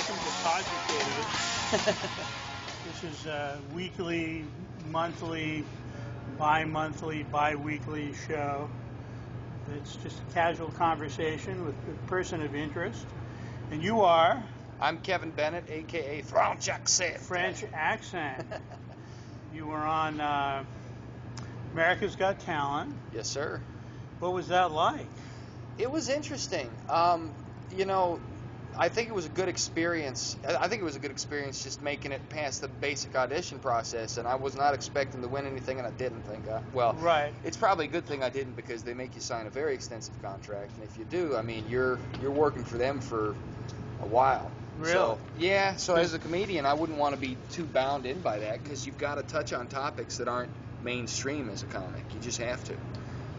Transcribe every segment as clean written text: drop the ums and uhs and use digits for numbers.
welcome to Cogitated. This is a weekly, monthly, bi-monthly, bi-weekly show. It's just a casual conversation with a person of interest. And you are? I'm Kevin Bennett, a.k.a. French accent. French accent. You were on America's Got Talent. Yes, sir. What was that like? It was interesting. I think it was a good experience. I think it was a good experience just making it past the basic audition process, and I was not expecting to win anything, and I didn't think right. It's probably a good thing I didn't, because they make you sign a very extensive contract, and if you do, I mean, you're working for them for a while. Really? So, yeah, so as a comedian, I wouldn't want to be too bound in by that, because you've got to touch on topics that aren't mainstream as a comic. You just have to.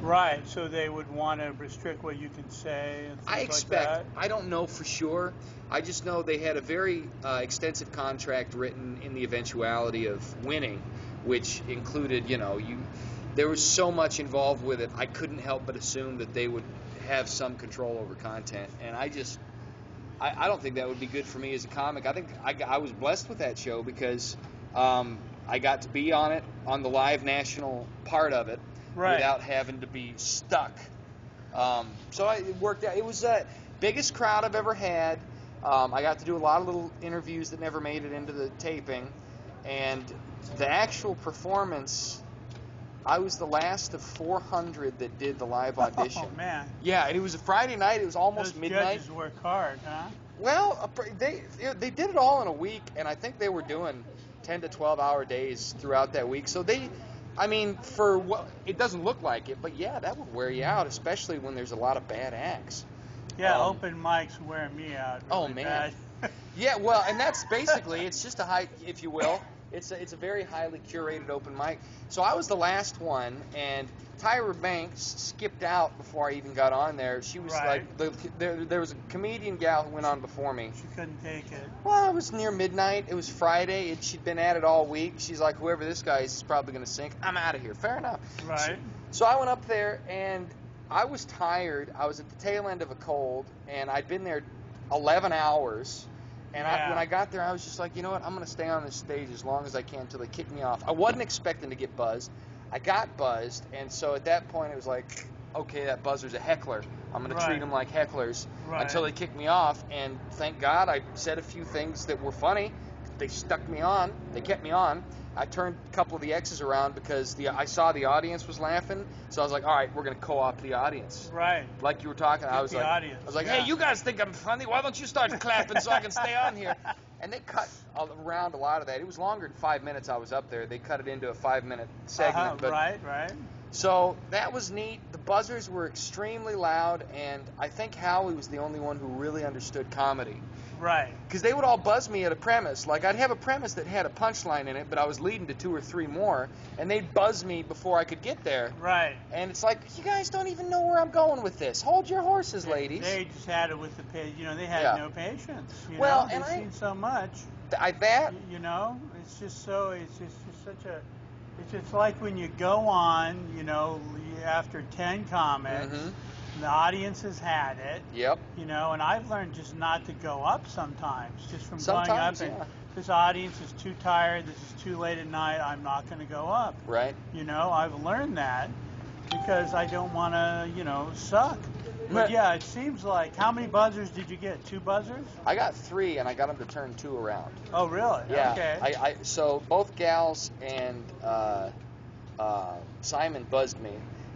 Right, so they would want to restrict what you can say and things I expect. like that? I don't know for sure. I just know they had a very extensive contract written in the eventuality of winning, which included, there was so much involved with it, I couldn't help but assume that they would have some control over content. And I don't think that would be good for me as a comic. I think I was blessed with that show because I got to be on it, on the live national part of it, right, without having to be stuck. So it worked out. It was the biggest crowd I've ever had. I got to do a lot of little interviews that never made it into the taping. And the actual performance, I was the last of 400 that did the live audition. Oh, man. Yeah, and it was a Friday night. It was almost midnight. Those judges work hard, huh? Well, they did it all in a week, and I think they were doing 10 to 12-hour days throughout that week. So for what it doesn't look like it, but yeah, that would wear you out, especially when there's a lot of bad acts. Yeah, open mics wear me out. Really oh man. Bad. Yeah, well, and that's basically, it's just a high, if you will, it's a very highly curated open mic. So I was the last one, and Tyra Banks skipped out before I even got on there. She was right. There was a comedian gal who went on before me. She couldn't take it. Well, it was near midnight. It was Friday, and she'd been at it all week. She's like, whoever this guy is probably going to sink. I'm out of here. Fair enough. Right. So I went up there, and I was tired. I was at the tail end of a cold, and I'd been there 11 hours. And yeah. When I got there, I was just like, you know what? I'm going to stay on this stage as long as I can until they kick me off. I wasn't expecting to get buzzed. I got buzzed, and so at that point, it was like, okay, that buzzer's a heckler. I'm going to treat them like hecklers until they kick me off. And thank God I said a few things that were funny. They stuck me on. They kept me on. I turned a couple of the X's around because I saw the audience was laughing. So I was like, all right, we're going to co-opt the audience. Right. Like you were talking. I was like, hey, you guys think I'm funny? Why don't you start clapping so I can stay on here? And they cut around a lot of that. It was longer than 5 minutes I was up there. They cut it into a 5-minute segment. Right. So that was neat. The buzzers were extremely loud, and I think Howie was the only one who really understood comedy. Right. Because they would all buzz me at a premise. Like, I'd have a premise that had a punchline in it, but I was leading to 2 or 3 more, and they'd buzz me before I could get there. Right. And it's like, you guys don't even know where I'm going with this. Hold your horses, ladies. They just had it with the they had no patience. And They've seen so much. It's just such a. It's like when you go on, after 10 comics, the audience has had it. Yep. And I've learned just not to go up sometimes, just from going up and this audience is too tired, this is too late at night, I'm not going to go up. Right. I've learned that because I don't want to, suck. But yeah, it seems like, how many buzzers did you get? 2 buzzers? I got 3, and I got them to turn 2 around. Oh, really? Yeah. Okay. So both gals and Simon buzzed me,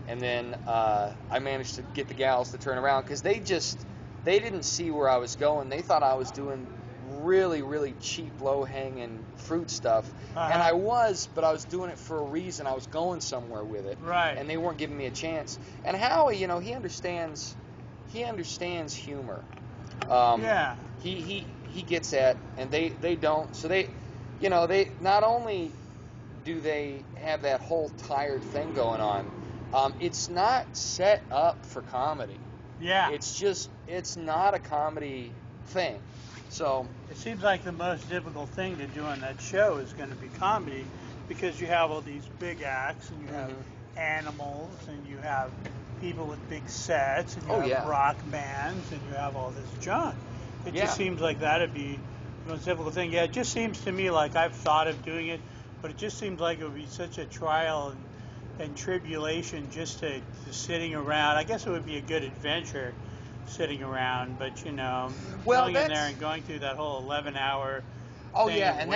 and then I managed to get the gals to turn around because they didn't see where I was going. They thought I was doing really, really cheap, low-hanging fruit stuff. And I was, but I was doing it for a reason. I was going somewhere with it. Right. And they weren't giving me a chance. And Howie, he understands humor. Yeah. He gets that, and they don't. So they not only do they have that whole tired thing going on, it's not set up for comedy. Yeah. It's not a comedy thing. So it seems like the most difficult thing to do on that show is going to be comedy, because you have all these big acts, and you have animals, and you have people with big sets, and you have rock bands, and you have all this junk. It just seems like that'd be the most difficult thing. Yeah, it just seems to me like I've thought of doing it, but it just seems like it would be such a trial and tribulation just to sitting around. I guess it would be a good adventure sitting around, but going in there and going through that whole 11-hour Oh thing yeah, of and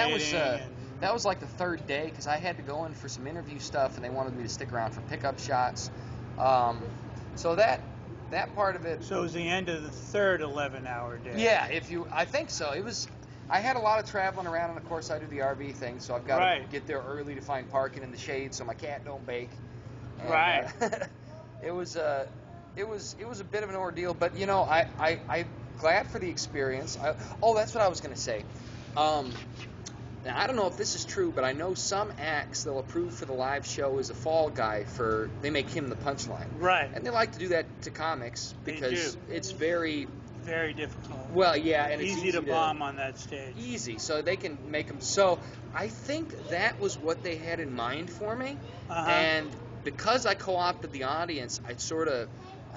that was like the third day because I had to go in for some interview stuff, and they wanted me to stick around for pickup shots. So that part of it. So it was the end of the third 11-hour day. Yeah, I think so. It was. I had a lot of traveling around, and of course I do the RV thing, so I've got to get there early to find parking in the shade so my cat don't bake. And, right. It was a bit of an ordeal, but I'm glad for the experience. That's what I was going to say. Now, I don't know if this is true, but I know some acts they'll approve for the live show as a fall guy they make him the punchline. Right. And they like to do that to comics because it's very difficult. Well, yeah, and it's easy to bomb on that stage. Easy, so they can make them. So I think that was what they had in mind for me, and because I co-opted the audience, I sort of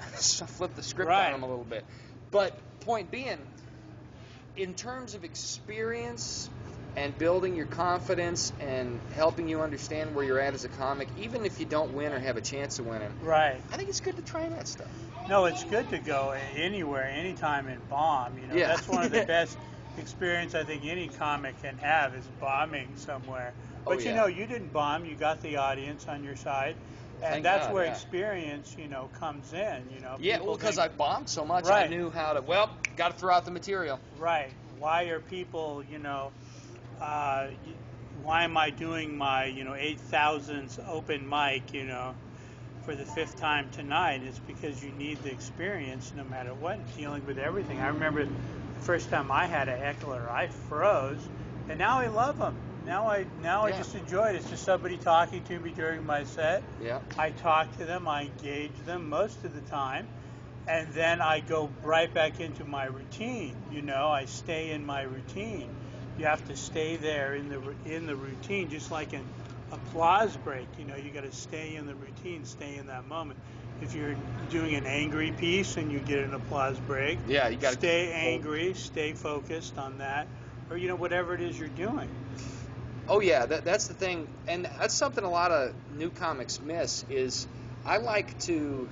flipped the script on them a little bit. But point being, in terms of experience and building your confidence and helping you understand where you're at as a comic, even if you don't win or have a chance of winning, right? I think it's good to try that stuff. No, it's good to go anywhere, anytime, and bomb. That's one of the best experience I think any comic can have is bombing somewhere. But you didn't bomb; you got the audience on your side, and that's where experience, comes in. Yeah, well, because I bombed so much, I knew how to. Well, got to throw out the material. Right. Why are people, why am I doing my, 8,000th open mic, for the 5th time tonight? It's because you need the experience no matter what, dealing with everything. I remember the first time I had a heckler, I froze, and now I love them. Now I just enjoy it. It's just somebody talking to me during my set. Yeah. I talk to them, I engage them most of the time, and then I go right back into my routine. I stay in my routine. You have to stay there in the routine, just like an applause break. You got to stay in the routine, stay in that moment. If you're doing an angry piece and you get an applause break, you got to stay angry, stay focused on that, or whatever it is you're doing. Oh yeah, that's the thing, and that's something a lot of new comics miss. Is I like to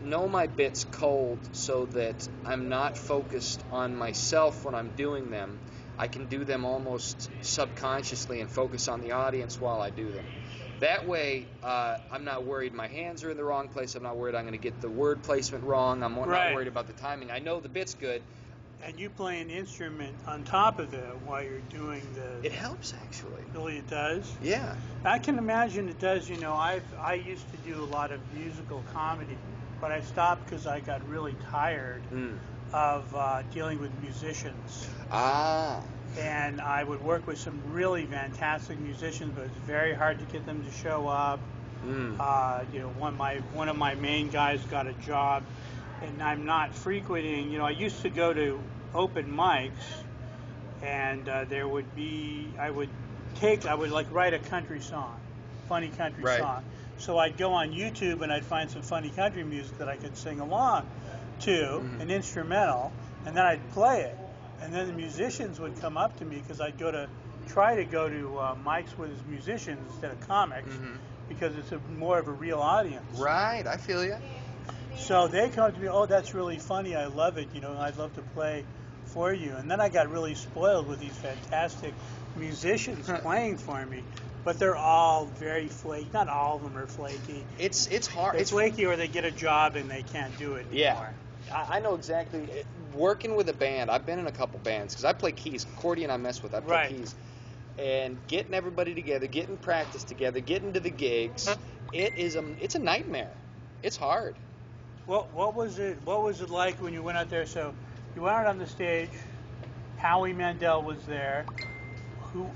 know my bits cold so that I'm not focused on myself when I'm doing them. I can do them almost subconsciously and focus on the audience while I do them. That way, I'm not worried my hands are in the wrong place. I'm not worried I'm going to get the word placement wrong. I'm not worried about the timing. I know the bit's good. And you play an instrument on top of it while you're doing the... It helps, actually. Really, it does? Yeah. I can imagine it does. I used to do a lot of musical comedy, but I stopped because I got really tired of dealing with musicians. Ah. And I would work with some really fantastic musicians, but it's very hard to get them to show up. One of my main guys got a job, and I'm not frequenting. I used to go to open mics, and I would like write a country song, funny country song. So I'd go on YouTube and I'd find some funny country music that I could sing along to, an instrumental, and then I'd play it. And then the musicians would come up to me because I'd try to go to mics with musicians instead of comics because it's more of a real audience. Right, I feel you. So they come up to me, oh, that's really funny, I love it, I'd love to play for you. And then I got really spoiled with these fantastic musicians playing for me. But they're all very flaky. Not all of them are flaky. It's hard. It's flaky, or they get a job and they can't do it anymore. Yeah. I know exactly. Working with a band, I've been in a couple bands because I play keys. Accordion I mess with. I play keys. And getting everybody together, getting practice together, getting to the gigs, it's a nightmare. It's hard. What was it like when you went out there? So you went out on the stage. Howie Mandel was there.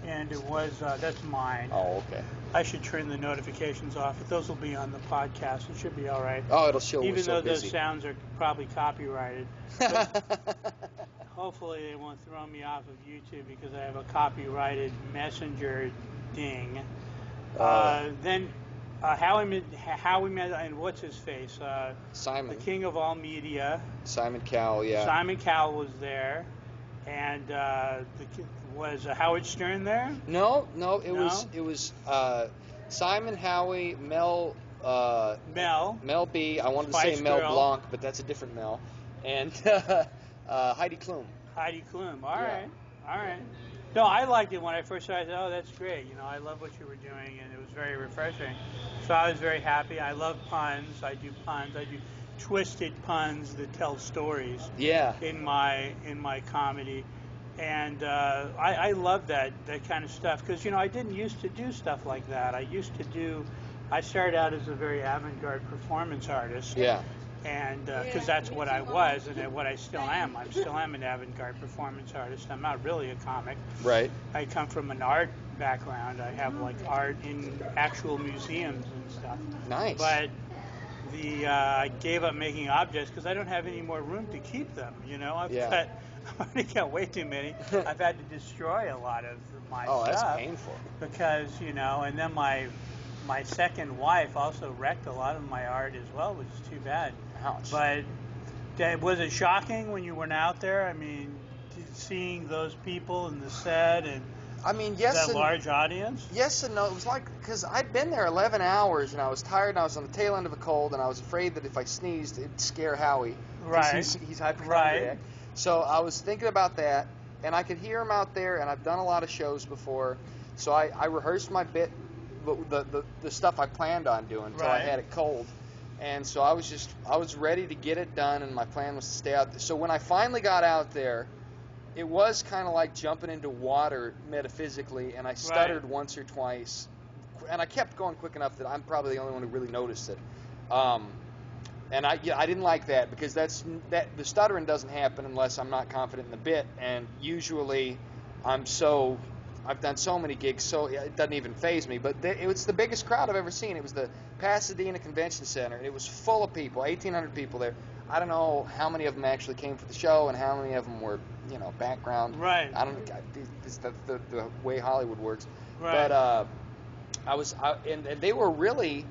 And it was that's mine. Oh, okay. I should turn the notifications off, but those will be on the podcast. It should be all right. Oh, it'll show. Even though those sounds are probably copyrighted. Hopefully they won't throw me off of YouTube because I have a copyrighted messenger ding. Then Howie Mandel, and what's his face? Simon. The king of all media. Simon Cowell, yeah. Simon Cowell was there. And was Howard Stern there? No, it No? was Simon, Howie, Mel B. I wanted Spice to say Mel Girl. Blanc, but that's a different Mel. And Heidi Klum. Heidi Klum. All Yeah. right. No, I liked it when I first started. Oh, that's great. I love what you were doing, and it was very refreshing. So I was very happy. I love puns. I do puns. I do twisted puns that tell stories. Yeah. In my comedy, and I love that kind of stuff because I didn't used to do stuff like that. I started out as a very avant-garde performance artist. Yeah. And because that's what I was and what I still am. I still am an avant-garde performance artist. I'm not really a comic. Right. I come from an art background. I have like art in actual museums and stuff. Nice. But I gave up making objects because I don't have any more room to keep them. I've already got way too many. I've had to destroy a lot of my stuff. Oh, that's painful. Because and then my second wife also wrecked a lot of my art as well, which is too bad. Ouch. But was it shocking when you went out there? I mean, seeing those people in the set and yes, that large audience? Yes and no. It was like, because I'd been there 11 hours and I was tired and I was on the tail end of a cold and I was afraid that if I sneezed, it'd scare Howie. Right. He's hypochondriac. Right. So I was thinking about that, and I could hear him out there, and I've done a lot of shows before, so I rehearsed my bit, the stuff I planned on doing until I had it cold. And so I was ready to get it done, and my plan was to stay out there. So when I finally got out there, it was kind of like jumping into water metaphysically, and I stuttered once or twice, and I kept going quick enough that I'm probably the only one who really noticed it. And I didn't like that because the stuttering doesn't happen unless I'm not confident in the bit, and usually I've done so many gigs, so it doesn't even faze me. But it was the biggest crowd I've ever seen. It was the Pasadena Convention Center. It was full of people, 1,800 people there. I don't know how many of them actually came for the show and how many of them were, background. Right. I don't know. It's the way Hollywood works. Right. But and they were really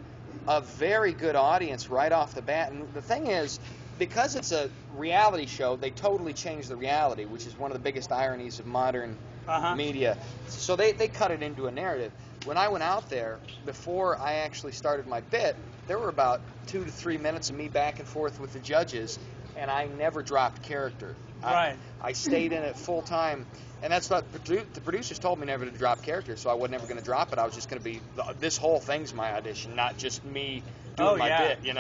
a very good audience right off the bat. And the thing is, because it's a reality show, they totally changed the reality, which is one of the biggest ironies of modern media. So they cut it into a narrative. When I went out there, before I actually started my bit, there were about 2 to 3 minutes of me back and forth with the judges, and I never dropped character. Right. I stayed in it full time. And that's what the producers told me, never to drop character, so I was never going to drop it. I was just going to be, this whole thing's my audition, not just me doing my bit,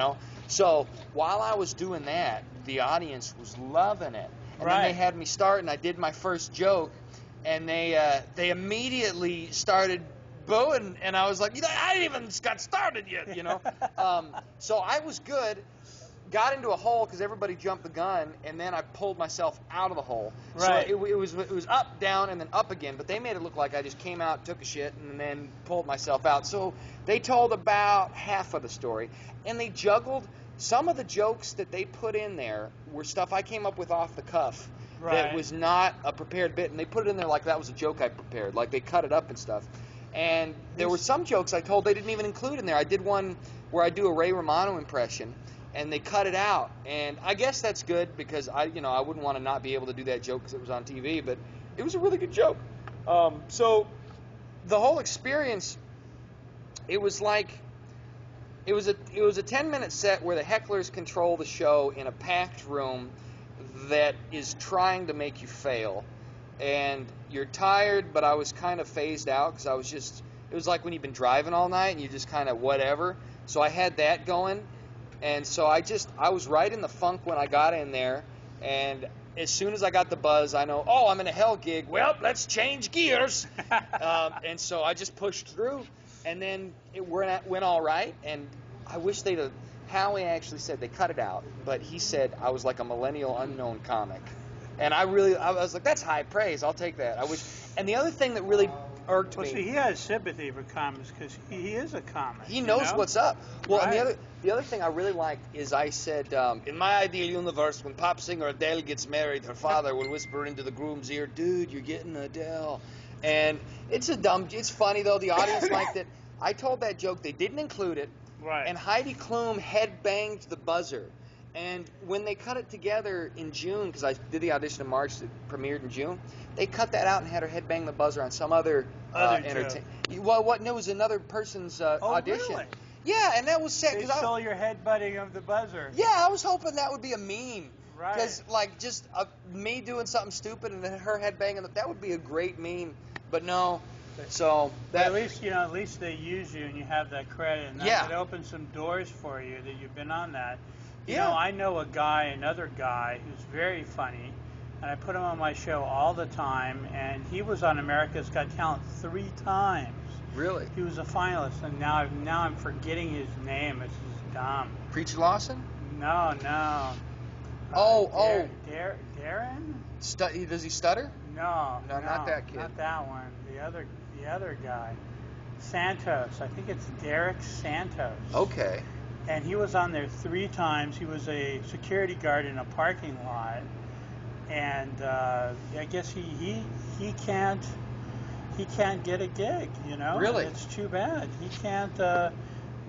So while I was doing that, the audience was loving it. And then they had me start, and I did my first joke, and they immediately started booing, and I was like, I didn't even got started yet, So I was good. Got into a hole because everybody jumped the gun, and then I pulled myself out of the hole. Right. So it was up, down, and then up again. But they made it look like I just came out, took a shit, and then pulled myself out. So they told about half of the story, and they juggled. Some of the jokes that they put in there were stuff I came up with off the cuff. That was not a prepared bit, and they put it in there like that was a joke I prepared. Like they cut it up and stuff. And there were some jokes I told they didn't even include in there. I did one where I do a Ray Romano impression, and they cut it out. And I guess that's good because I wouldn't want to not be able to do that joke because it was on TV, but it was a really good joke. So the whole experience, it was like it was a 10-minute set where the hecklers control the show in a packed room that is trying to make you fail. And you're tired, but I was kind of phased out because it was like when you've been driving all night and you just kind of whatever. So I had that going. And so I was right in the funk when I got in there, and as soon as I got the buzz, I know, I'm in a hell gig. Well, let's change gears. And so I just pushed through, and then it went all right. And I wish Howie actually said they cut it out, but he said I was like a millennial unknown comic. And I was like, that's high praise. I'll take that. I wish. And the other thing that really irked me. See, he has sympathy for comics because he is a comic. He knows what's up. Well, and the other thing I really liked is I said, in my ideal universe, when pop singer Adele gets married, her father will whisper into the groom's ear, "Dude, you're getting Adele." And it's funny though. The audience liked it. I told that joke. They didn't include it. Right. And Heidi Klum headbanged the buzzer. And when they cut it together in June, because I did the audition in March, it premiered in June, they cut that out and had her head bang the buzzer on some other entertainment. Well, what? No, it was another person's audition. Really? Yeah, and that was sad. They stole your headbutting of the buzzer. Yeah, I was hoping that would be a meme. Right. Because, like, just me doing something stupid and then her head banging, that would be a great meme. But no. So that, at least they use you and you have that credit, and that opens some doors for you that you've been on that. You know, I know another guy who's very funny, and I put him on my show all the time, and he was on America's Got Talent 3 times. Really? He was a finalist, and now I'm forgetting his name. It's just dumb. Preacher Lawson? No. Darren? Does he stutter? No, not that kid. Not that one. The other guy, Santos. I think it's Derek Santos. Okay. And he was on there 3 times. He was a security guard in a parking lot, and I guess he can't get a gig. You know. Really? It's too bad. He can't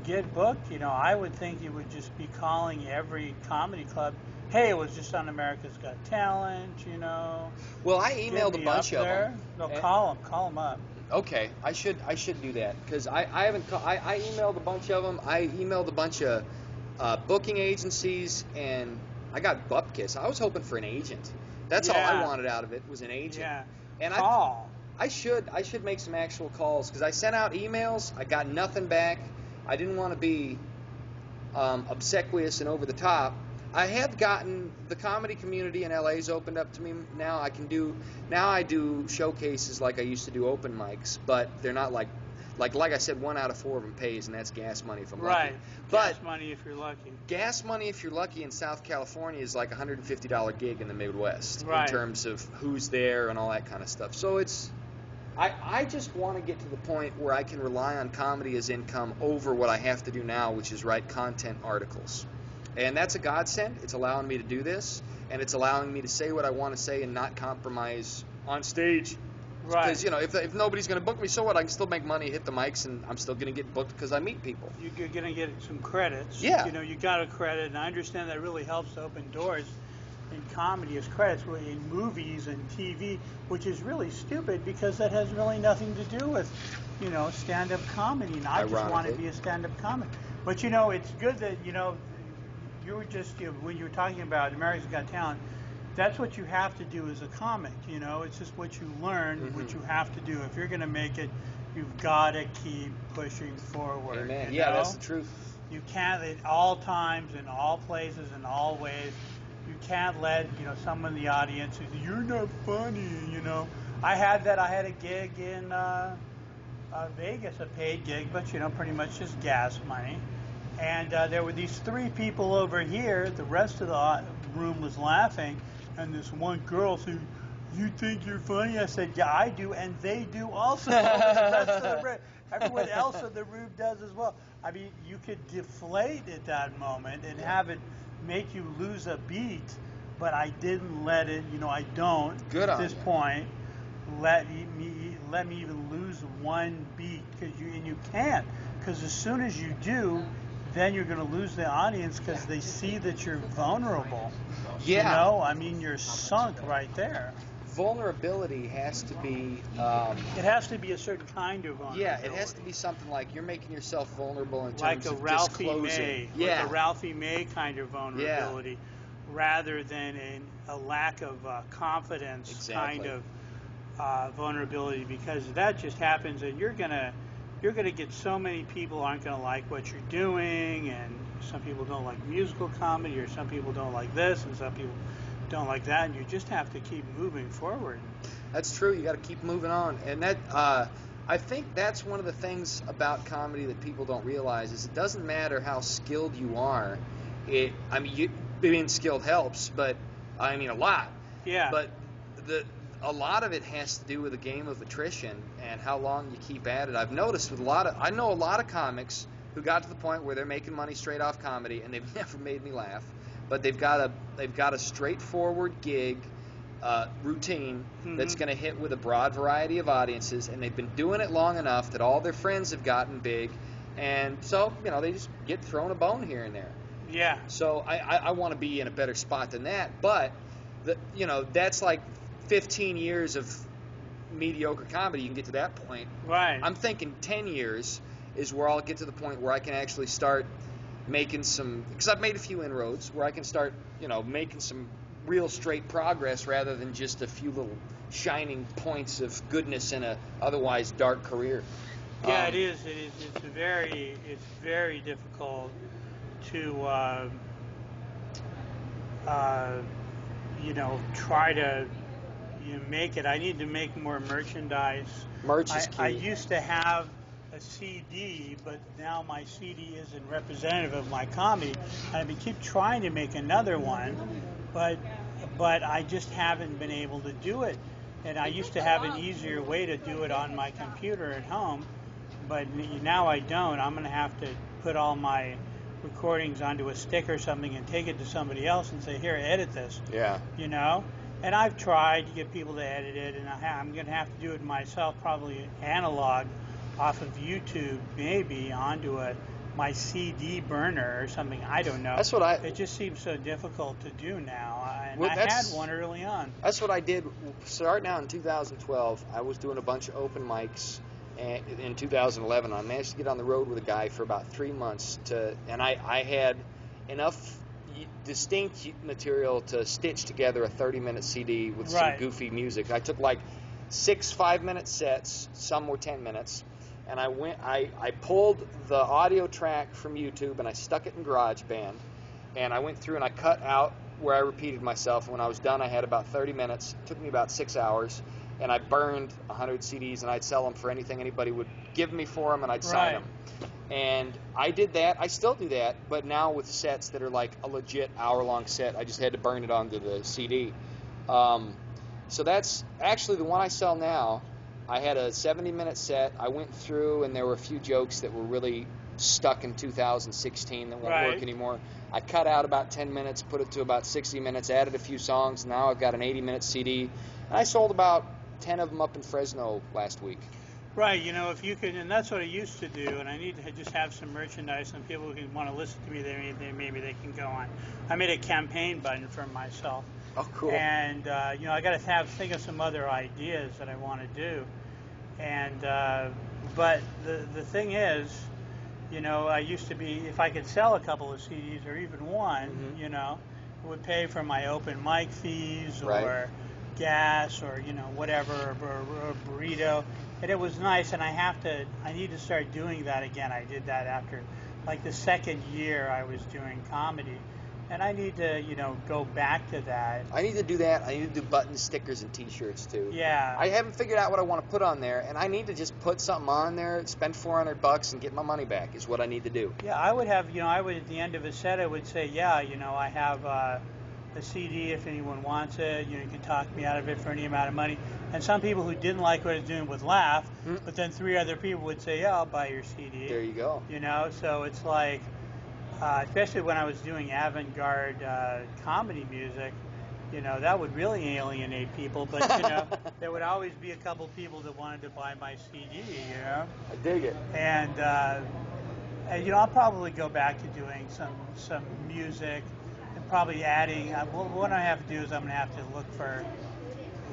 get booked. You know, I would think he would just be calling every comedy club. Hey, it was just on America's Got Talent, you know. Well, I emailed a bunch of them. No, call them up. Okay, I should do that because I haven't. I emailed a bunch of them. I emailed a bunch of booking agencies, and I got bupkis. I was hoping for an agent. That's all I wanted out of it was an agent. Yeah. And call. I should make some actual calls because I sent out emails. I got nothing back. I didn't want to be obsequious and over the top. I have gotten the comedy community in LA's opened up to me now. I do showcases like I used to do open mics, but they're not like I said, 1 out of 4 of them pays, and that's gas money if I'm lucky. Right. Gas money if you're lucky. Gas money if you're lucky in South California is like a $150 gig in the Midwest in terms of who's there and all that kind of stuff. So I just want to get to the point where I can rely on comedy as income over what I have to do now, which is write content articles. And that's a godsend. It's allowing me to do this, and it's allowing me to say what I want to say and not compromise on stage. Right. Because, you know, if nobody's going to book me, so what? I can still make money, hit the mics, and I'm still going to get booked because I meet people. You're going to get some credits. Yeah. You know, you got a credit, and I understand that really helps to open doors in comedy as credits, really in movies and TV, which is really stupid because that has really nothing to do with, you know, stand-up comedy. And I just want to be a stand-up comic. But, you know, it's good that, you know, you were just, when you were talking about America's Got Talent, that's what you have to do as a comic, you know. It's just what you learn, what you have to do. If you're going to make it, you've got to keep pushing forward. Amen. You yeah, know? that's the truth. You can't, at all times, in all places, in all ways, you can't let, you know, someone in the audience who says, you're not funny, you know. I had a gig in Vegas, a paid gig, but, you know, pretty much just gas money. And there were these 3 people over here. The rest of the room was laughing. And this one girl said, you think you're funny? I said, yeah, I do. And they do also. Everyone else in the room does as well. I mean, you could deflate at that moment and have it make you lose a beat. But I didn't let it, you know, I don't at this point let me even lose 1 beat. And you can't. Because as soon as you do, then you're going to lose the audience because they see that you're vulnerable. Yeah. You know, I mean, you're sunk right there. Vulnerability has to be... it has to be a certain kind of vulnerability. Yeah, it has to be something like you're making yourself vulnerable in terms like of Ralphie disclosing. May. Yeah. Like a Ralphie May kind of vulnerability rather than a lack of confidence kind of vulnerability, because that just happens and you're going to get so many people aren't going to like what you're doing, and some people don't like musical comedy, or some people don't like this, and some people don't like that, and you just have to keep moving forward. That's true. You got to keep moving on, and that I think that's one of the things about comedy that people don't realize is it doesn't matter how skilled you are. Being skilled helps, but I mean a lot. Yeah. But a lot of it has to do with a game of attrition and how long you keep at it. I've noticed with I know a lot of comics who got to the point where they're making money straight off comedy, and they've never made me laugh. But they've got a straightforward gig routine that's going to hit with a broad variety of audiences, and they've been doing it long enough that all their friends have gotten big, and so, you know, they just get thrown a bone here and there. Yeah. So I want to be in a better spot than that. But that's like 15 years of mediocre comedy. You can get to that point. Right. I'm thinking 10 years is where I'll get to the point where I can actually start making some, because I've made a few inroads where I can start, making some real straight progress rather than just a few little shining points of goodness in a otherwise dark career. Yeah, it is. It's very difficult to, try to make it. I need to make more merchandise. Merch is key. I used to have a CD, but now my CD isn't representative of my comedy. And I keep trying to make another one, but I just haven't been able to do it. And I used to have an easier way to do it on my computer at home, but now I don't. I'm going to have to put all my recordings onto a stick or something and take it to somebody else and say, here, edit this. Yeah. And I've tried to get people to edit it, and I'm going to have to do it myself, probably analog off of YouTube, maybe onto my CD burner or something. I don't know. That's what It just seems so difficult to do now. And Well, I had one early on. That's what I did. Starting out in 2012, I was doing a bunch of open mics. And in 2011, I managed to get on the road with a guy for about 3 months and I had enough distinct material to stitch together a 30-minute CD with some goofy music. I took like 6 5-minute sets, some were 10 minutes, and I pulled the audio track from YouTube and I stuck it in GarageBand, and I went through and I cut out where I repeated myself. And when I was done, I had about 30 minutes. It took me about 6 hours, and I burned 100 CDs, and I'd sell them for anything anybody would give me for them, and I'd sign them. And I did that. I still do that, but now with sets that are like a legit hour-long set, I just had to burn it onto the CD. So that's actually the one I sell now. I had a 70-minute set. I went through, and there were a few jokes that were really stuck in 2016 that won't work anymore. I cut out about 10 minutes, put it to about 60 minutes, added a few songs. Now I've got an 80-minute CD. And I sold about 10 of them up in Fresno last week. Right, if you could, and that's what I used to do, and I need to just have some merchandise, and people who want to listen to me, maybe they can go on. I made a campaign button for myself. Oh, cool. And, I got to think of some other ideas that I want to do. And, but the thing is, I used to be, if I could sell a couple of CDs or even one, it would pay for my open mic fees or gas or, whatever, or a burrito. And it was nice, and I need to start doing that again. I did that after, like, the second year I was doing comedy. And I need to, go back to that. I need to do that. I need to do buttons, stickers, and T-shirts, too. Yeah. I haven't figured out what I want to put on there, and I need to just put something on there, spend $400 and get my money back is what I need to do. Yeah, I would have, at the end of a set, I would say, I have a CD if anyone wants it. You can talk me out of it for any amount of money. And some people who didn't like what I was doing would laugh, but then 3 other people would say, yeah, I'll buy your CD. There you go. So it's like, especially when I was doing avant-garde comedy music, that would really alienate people. But, there would always be a couple people that wanted to buy my CD, I dig it. And I'll probably go back to doing some music and probably adding, what I have to do is I'm going to have to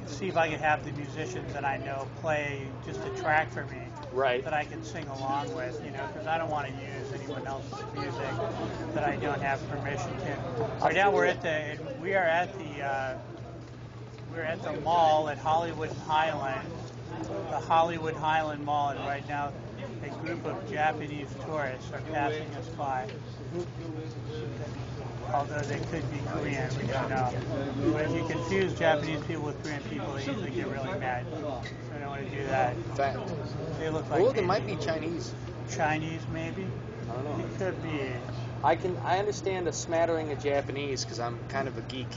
see if I can have the musicians that I know play just a track for me. That I can sing along with, because I don't want to use anyone else's music that I don't have permission to. Right now we're at the mall at Hollywood and Highland, the Hollywood Highland Mall, and right now a group of Japanese tourists are passing us by. Although they could be Korean, we don't know. But if you confuse Japanese people with Korean people, they usually get really mad. So I don't want to do that. They look like. Well, they might be Chinese. Chinese, maybe. I don't know. It could be. I understand a smattering of Japanese because I'm kind of a geek.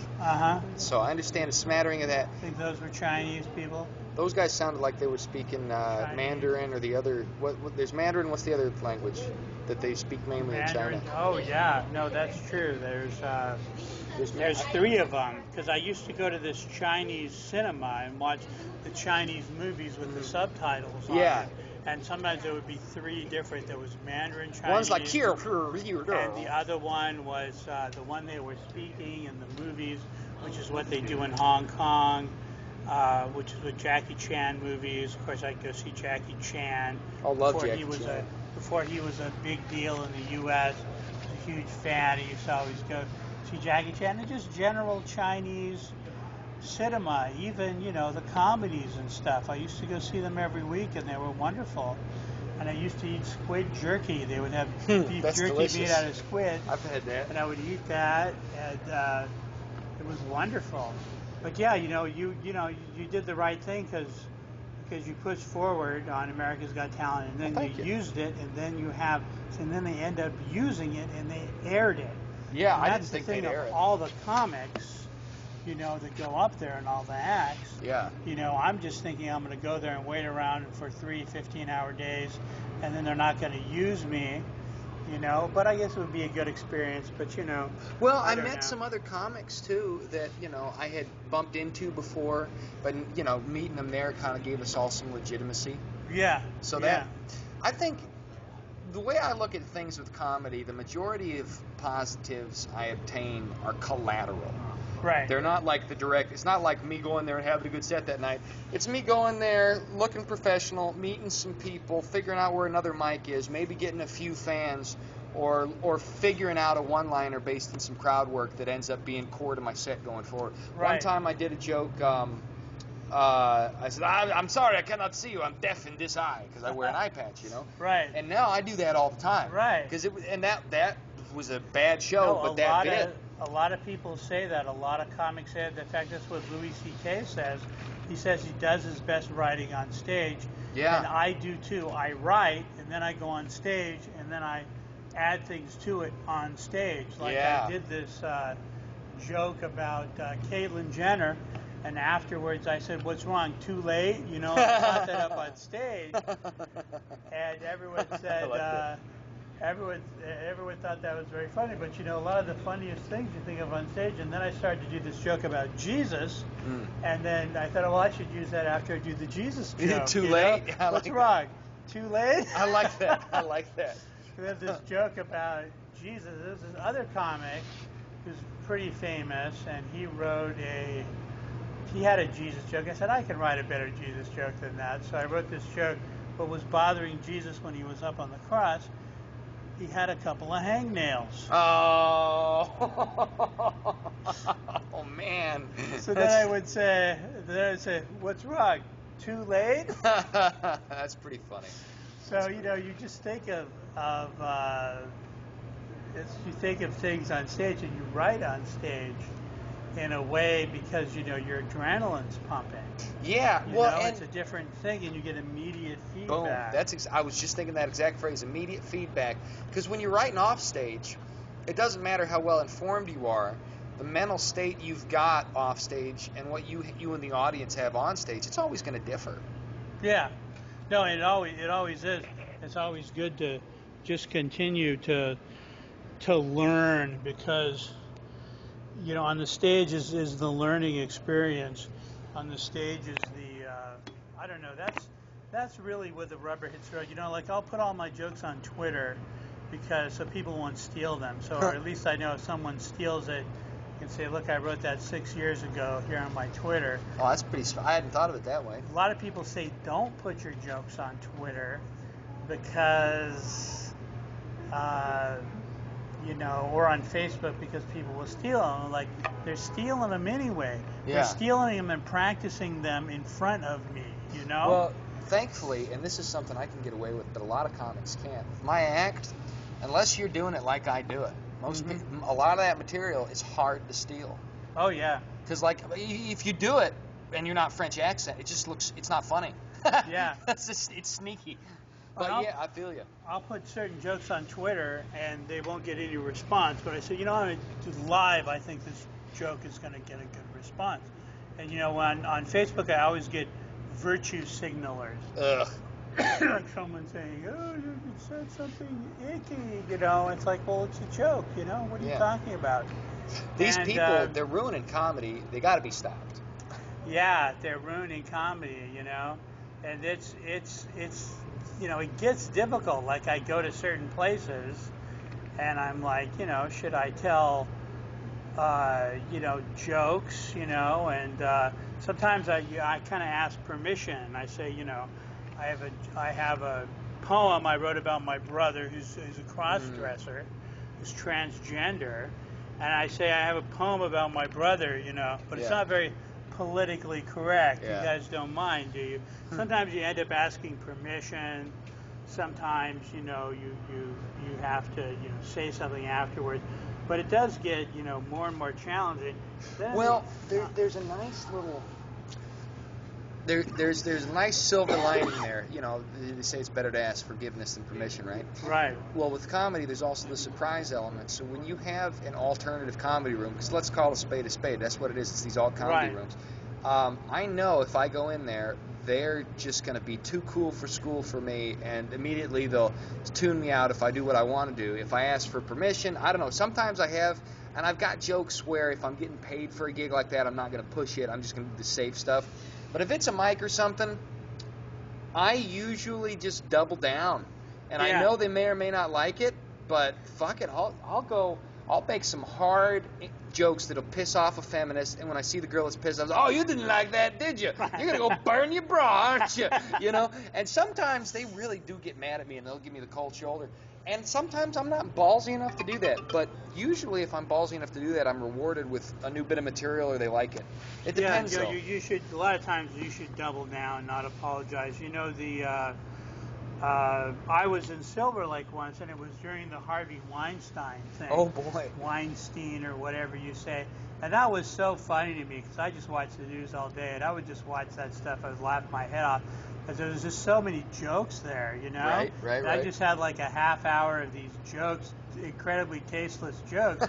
So I understand a smattering of that. I think those were Chinese people. Those guys sounded like they were speaking Mandarin or the other. There's Mandarin. What's the other language that they speak mainly Mandarin, in China? Oh yeah, no, that's true. There's 3 of them because I used to go to this Chinese cinema and watch the Chinese movies with the subtitles on. Yeah. and sometimes there would be 3 different. There was Mandarin Chinese. One's like here, and the other one was the one they were speaking in the movies, which is what they do in Hong Kong, which is with Jackie Chan movies. Of course, I'd go see Jackie Chan. I love Jackie Chan. Before he was a big deal in the U.S., I was a huge fan. I used to always go see Jackie Chan, and just general Chinese cinema, even, the comedies and stuff. I used to go see them every week, and they were wonderful. And I used to eat squid jerky. They would have beef jerky delicious. made out of squid. I've had that. And I would eat that, and it was wonderful. But yeah, you did the right thing because you pushed forward on America's Got Talent, and then you used it, and then they end up using it, and they aired it. Yeah, and I didn't think they'd air it. All the comics, that go up there and all the acts. Yeah. I'm just thinking I'm going to go there and wait around for 3 15-hour days, and then they're not going to use me, But I guess it would be a good experience. But Well, I met some other comics too that I had bumped into before, but meeting them there kind of gave us all some legitimacy. Yeah. So that I think the way I look at things with comedy, the majority of positives I obtain are collateral. Right. They're not like the direct. It's not like me going there and having a good set that night. It's me going there, looking professional, meeting some people, figuring out where another mic is, maybe getting a few fans, or figuring out a one-liner based on some crowd work that ends up being core to my set going forward. Right. One time I did a joke. I said, I'm sorry, I cannot see you. I'm deaf in this eye because I wear an eye patch, Right. And now I do that all the time. Right. Because that was a bad show, but that bit. A lot of people say that. A lot of comics say that. In fact, that's what Louis C.K. says. He says he does his best writing on stage. Yeah. And I do too. I write, and then I go on stage, and then I add things to it on stage. Like I did this joke about Caitlyn Jenner, and afterwards I said, "What's wrong? Too late?" I brought that up on stage, and everyone said. Everyone thought that was very funny, but a lot of the funniest things you think of on stage, and then I started to do this joke about Jesus, and then I thought, well, I should use that after I do the Jesus joke. Too late? What's wrong? Too late? I like that. We have this joke about Jesus. There's this other comic who's pretty famous, and he had a Jesus joke. I said, I can write a better Jesus joke than that. So I wrote this joke, what was bothering Jesus when he was up on the cross. He had a couple of hangnails. Oh, oh man. So then I would say, what's wrong? Too late? That's pretty funny. So, you just think of things on stage, and you write on stage in a way because, your adrenaline's pumping. Yeah, it's a different thing, and you get immediate feedback. Boom. I was just thinking that exact phrase, immediate feedback. Because when you're writing off stage, it doesn't matter how well informed you are, the mental state you've got off stage and what you and the audience have on stage, it's always going to differ. Yeah. No, it always is. It's always good to just continue to learn, because on the stage is the learning experience. On the stage is the I don't know. That's really where the rubber hits the road. Like I'll put all my jokes on Twitter so people won't steal them. So or at least I know if someone steals it, you can say, look, I wrote that 6 years ago here on my Twitter. Oh, that's pretty. I hadn't thought of it that way. A lot of people say don't put your jokes on Twitter because. Or on Facebook because people will steal them. Like, they're stealing them anyway. Yeah. They're stealing them and practicing them in front of me, Well, thankfully, and this is something I can get away with, but a lot of comics can't. My act, unless you're doing it like I do it, a lot of that material is hard to steal. Oh, yeah. Because, if you do it and you're not French accent, it's not funny. Yeah. It's sneaky. But I feel you. I'll put certain jokes on Twitter, and they won't get any response. But I say, live, I think this joke is going to get a good response. And, on Facebook, I always get virtue signalers. Ugh. Like someone saying, oh, you said something icky, It's like, well, it's a joke, What are you talking about? These people, they're ruining comedy. They got to be stopped. Yeah, they're ruining comedy, And it's it gets difficult. Like I go to certain places, and I'm like, should I tell, jokes, and sometimes I kind of ask permission. I say, I have a poem I wrote about my brother who's a cross-dresser, who's transgender, and I say I have a poem about my brother, but it's not very politically correct. Yeah. You guys don't mind, do you? Sometimes you end up asking permission. Sometimes, you have to, say something afterwards. But it does get, more and more challenging. Well, there's a nice little... There's a nice silver lining there. They say it's better to ask forgiveness than permission, right? Right. Well, with comedy, there's also the surprise element. So when you have an alternative comedy room, because let's call a spade, that's what it is. It's these alt comedy rooms. I know if I go in there, they're just going to be too cool for school for me, and immediately they'll tune me out if I do what I want to do. If I ask for permission, I don't know. Sometimes I have, and I've got jokes where if I'm getting paid for a gig like that, I'm not going to push it. I'm just going to do the safe stuff. But if it's a mic or something, I usually just double down. And I know they may or may not like it, but fuck it, I'll make some hard jokes that'll piss off a feminist, and when I see the girl that's pissed off, oh, you didn't like that, did you? You're gonna go burn your bra, aren't you? And sometimes they really do get mad at me, and they'll give me the cold shoulder. And sometimes I'm not ballsy enough to do that, but usually if I'm ballsy enough to do that, I'm rewarded with a new bit of material, or they like it. It depends, though. You should, a lot of times you should double down, not apologize. I was in Silver Lake once, and it was during the Harvey Weinstein thing. Oh, boy. Weinstein or whatever you say. And that was so funny to me, because I just watched the news all day, and I would just watch that stuff. I was laughing my head off, because there was just so many jokes there, Right. And I just had like a half hour of these jokes, incredibly tasteless jokes.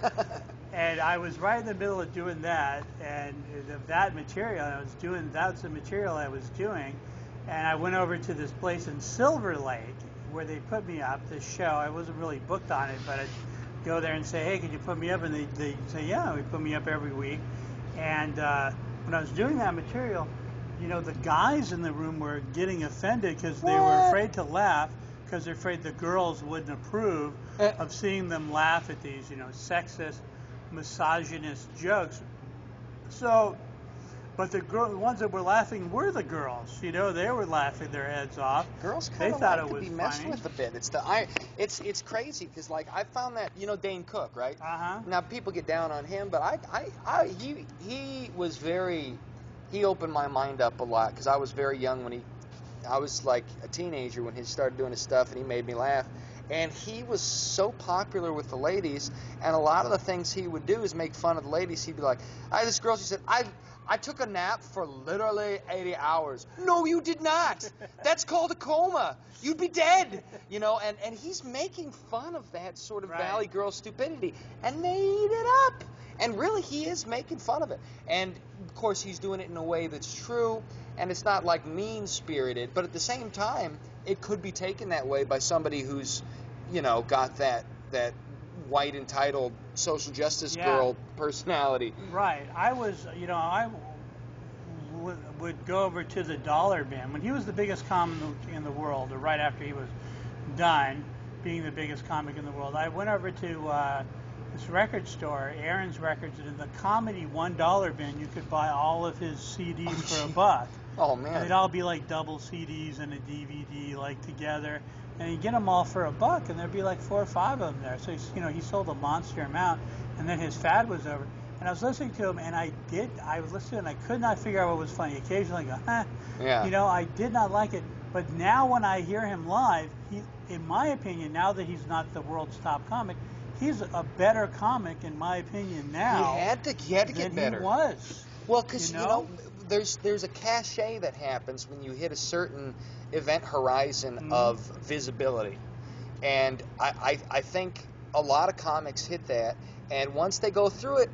And I was right in the middle of doing that, and that material, that's the material I was doing. And I went over to this place in Silver Lake where they put me up, this show. I wasn't really booked on it, but I'd go there and say, hey, could you put me up? And they say, yeah, we put me up every week. And when I was doing that material, the guys in the room were getting offended because they were afraid to laugh, because they're afraid the girls wouldn't approve of seeing them laugh at these, sexist, misogynist jokes. So... But the ones that were laughing were the girls. They were laughing their heads off. Girls kind of like to be messed with a bit. It's crazy because I found that Dane Cook, right? Now people get down on him, but he opened my mind up a lot, because I was very young I was like a teenager when he started doing his stuff, and he made me laugh. And he was so popular with the ladies, and a lot of the things he would do is make fun of the ladies. He'd be like, I had this girl, she said, I took a nap for literally 80 hours. No, you did not. That's called a coma. You'd be dead. And he's making fun of that sort of Valley Girl stupidity. And they eat it up. And really, he is making fun of it. And, of course, he's doing it in a way that's true, and it's not like mean-spirited. But at the same time, it could be taken that way by somebody who's, got that white entitled social justice girl personality. Right. I would go over to the Dollar Bin when he was the biggest comic in the world, or right after he was done being the biggest comic in the world. I went over to this record store, Aaron's Records, and in the comedy $1 bin, you could buy all of his CDs for $1. Oh, man. And they'd all be like double CDs and a DVD like together. And you get them all for $1, and there'd be like 4 or 5 of them there. So he sold a monster amount, and then his fad was over. And I was listening to him, and I was listening, and I could not figure out what was funny. Occasionally, I go, Yeah. I did not like it. But now when I hear him live, in my opinion, now that he's not the world's top comic, he's a better comic, in my opinion, now. He had to get better. He was. Well, because there's a cachet that happens when you hit a certain event horizon of visibility, and I think a lot of comics hit that, and once they go through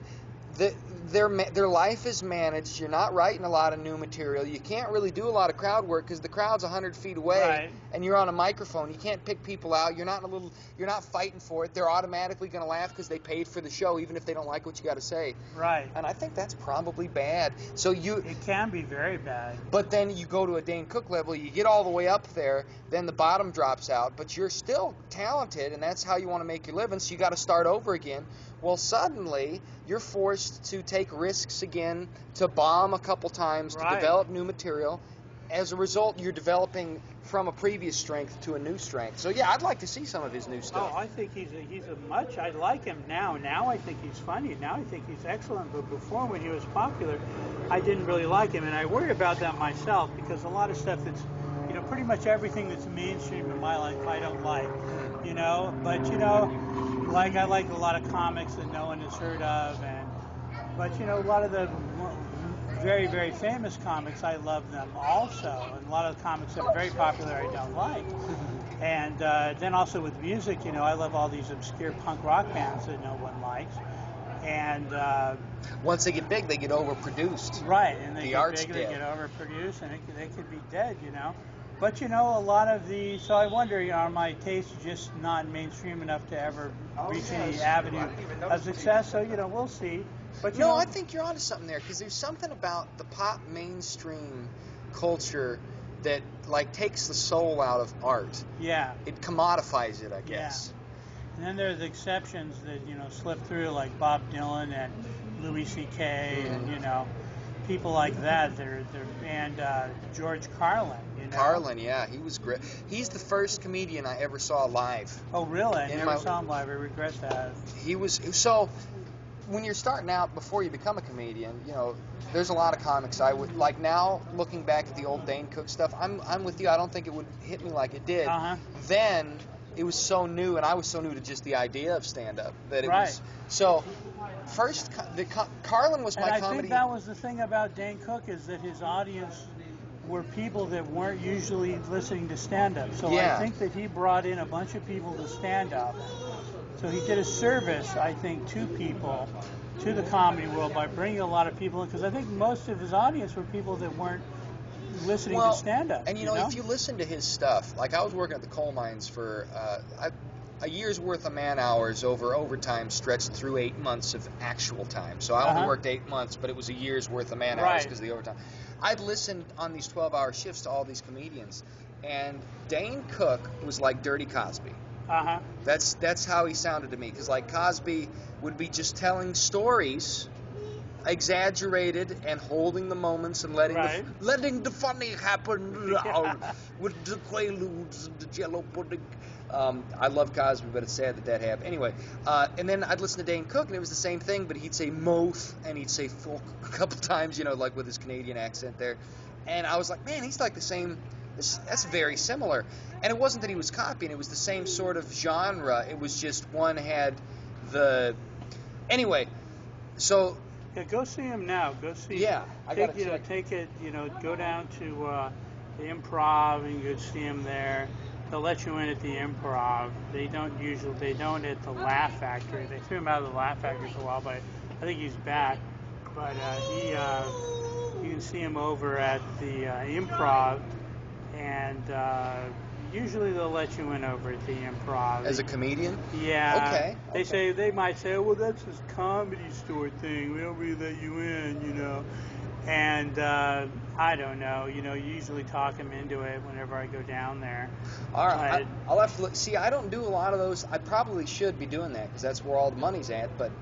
it, their life is managed. You're not writing a lot of new material. You can't really do a lot of crowd work because the crowd's 100 feet away, Right. and you're on a microphone. You can't pick people out. You're not fighting for it. They're automatically going to laugh because they paid for the show, even if they don't like what you got to say. Right. And I think that's probably bad. So It can be very bad. But then you go to a Dane Cook level, you get all the way up there, then the bottom drops out, but you're still talented, and that's how you want to make your living, so you got to start over again. Well, suddenly, you're forced to take risks again, to bomb a couple times, Right. to develop new material. As a result, you're developing from a previous strength to a new strength. So, yeah, I'd like to see some of his new stuff. Oh, I think I like him now. Now I think he's funny. Now I think he's excellent. But before, when he was popular, I didn't really like him. And I worry about that myself because a lot of stuff that's, pretty much everything that's mainstream in my life I don't like, But, like I like a lot of comics that no one has heard of. But, a lot of the very, very famous comics, I love them also. And a lot of the comics that are very popular I don't like. And then also with music, I love all these obscure punk rock bands that no one likes. And once they get big, they get overproduced. Right, and they the get art's big, dead. they get overproduced, and they could be dead, But a lot of so I wonder, are my tastes just not mainstream enough to ever reach any avenue of success? So we'll see. But No, I think you're onto something there, because there's something about the pop mainstream culture that takes the soul out of art. Yeah. It commodifies it, I guess. And then there's exceptions that slip through, like Bob Dylan and Louis C.K. and people like that. And George Carlin. Carlin, yeah, he was great. He's the first comedian I ever saw live. Oh, really? I never saw him live. I regret that. He was so. When you're starting out, before you become a comedian, there's a lot of comics I would like. Now, looking back at the old Dane Cook stuff, I'm with you. I don't think it would hit me like it did. Then it was so new, and I was so new to just the idea of stand-up that it was. So, first, Carlin was my comedy. And I think that was the thing about Dane Cook, is that his audience were people that weren't usually listening to stand-up. So I think that he brought in a bunch of people to stand-up. So he did a service, I think, to people, to the comedy world, by bringing a lot of people in, because I think most of his audience were people that weren't listening to stand-up. And if you listen to his stuff, like I was working at the coal mines for a year's worth of man hours over overtime stretched through 8 months of actual time. So I only worked 8 months, but it was a year's worth of man hours because of the overtime. I'd listened on these 12-hour shifts to all these comedians, and Dane Cook was like Dirty Cosby. That's how he sounded to me, because Cosby would be just telling stories, exaggerated, and holding the moments and letting the funny happen with the quaaludes and the jello pudding. I love Cosby, but it's sad that happened. Anyway, and then I'd listen to Dane Cook, and it was the same thing, but he'd say moth, and he'd say fuck a couple times, with his Canadian accent there. And I was like, man, he's like the same. That's very similar. And it wasn't that he was copying, it was the same sort of genre. It was just one had the... Anyway, so... Yeah, go see him now. Go see. Yeah, I gotta check. Take it. Go down to the Improv and go see him there. They'll let you in at the Improv. They don't at the Laugh Factory. They threw him out of the Laugh Factory for a while, but I think he's back. But you can see him over at the Improv, and usually they'll let you in over at the Improv. As a comedian? Yeah. Okay. They might say, oh, well, that's his comedy store thing. We don't really let you in, And I don't know. You usually talk him into it whenever I go down there. All right. I'll have to look. See, I don't do a lot of those. I probably should be doing that, because that's where all the money's at. But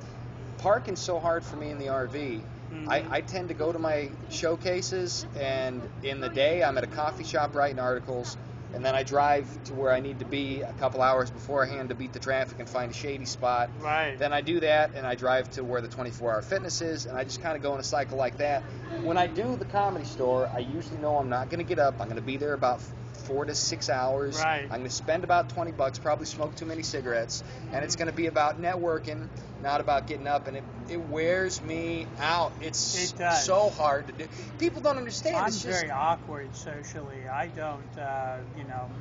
parking's so hard for me in the RV. I tend to go to my showcases, and in the day I'm at a coffee shop writing articles, and then I drive to where I need to be a couple hours beforehand to beat the traffic and find a shady spot. Right. Then I do that, and I drive to where the 24-hour fitness is, and I just kind of go in a cycle like that. When I do the Comedy Store, I usually know I'm not going to get up. I'm going to be there about 4 to 6 hours. Right. I'm going to spend about $20, probably smoke too many cigarettes, and it's going to be about networking, not about getting up, and it wears me out. It does. So hard to do. People don't understand. I'm very awkward socially. I don't,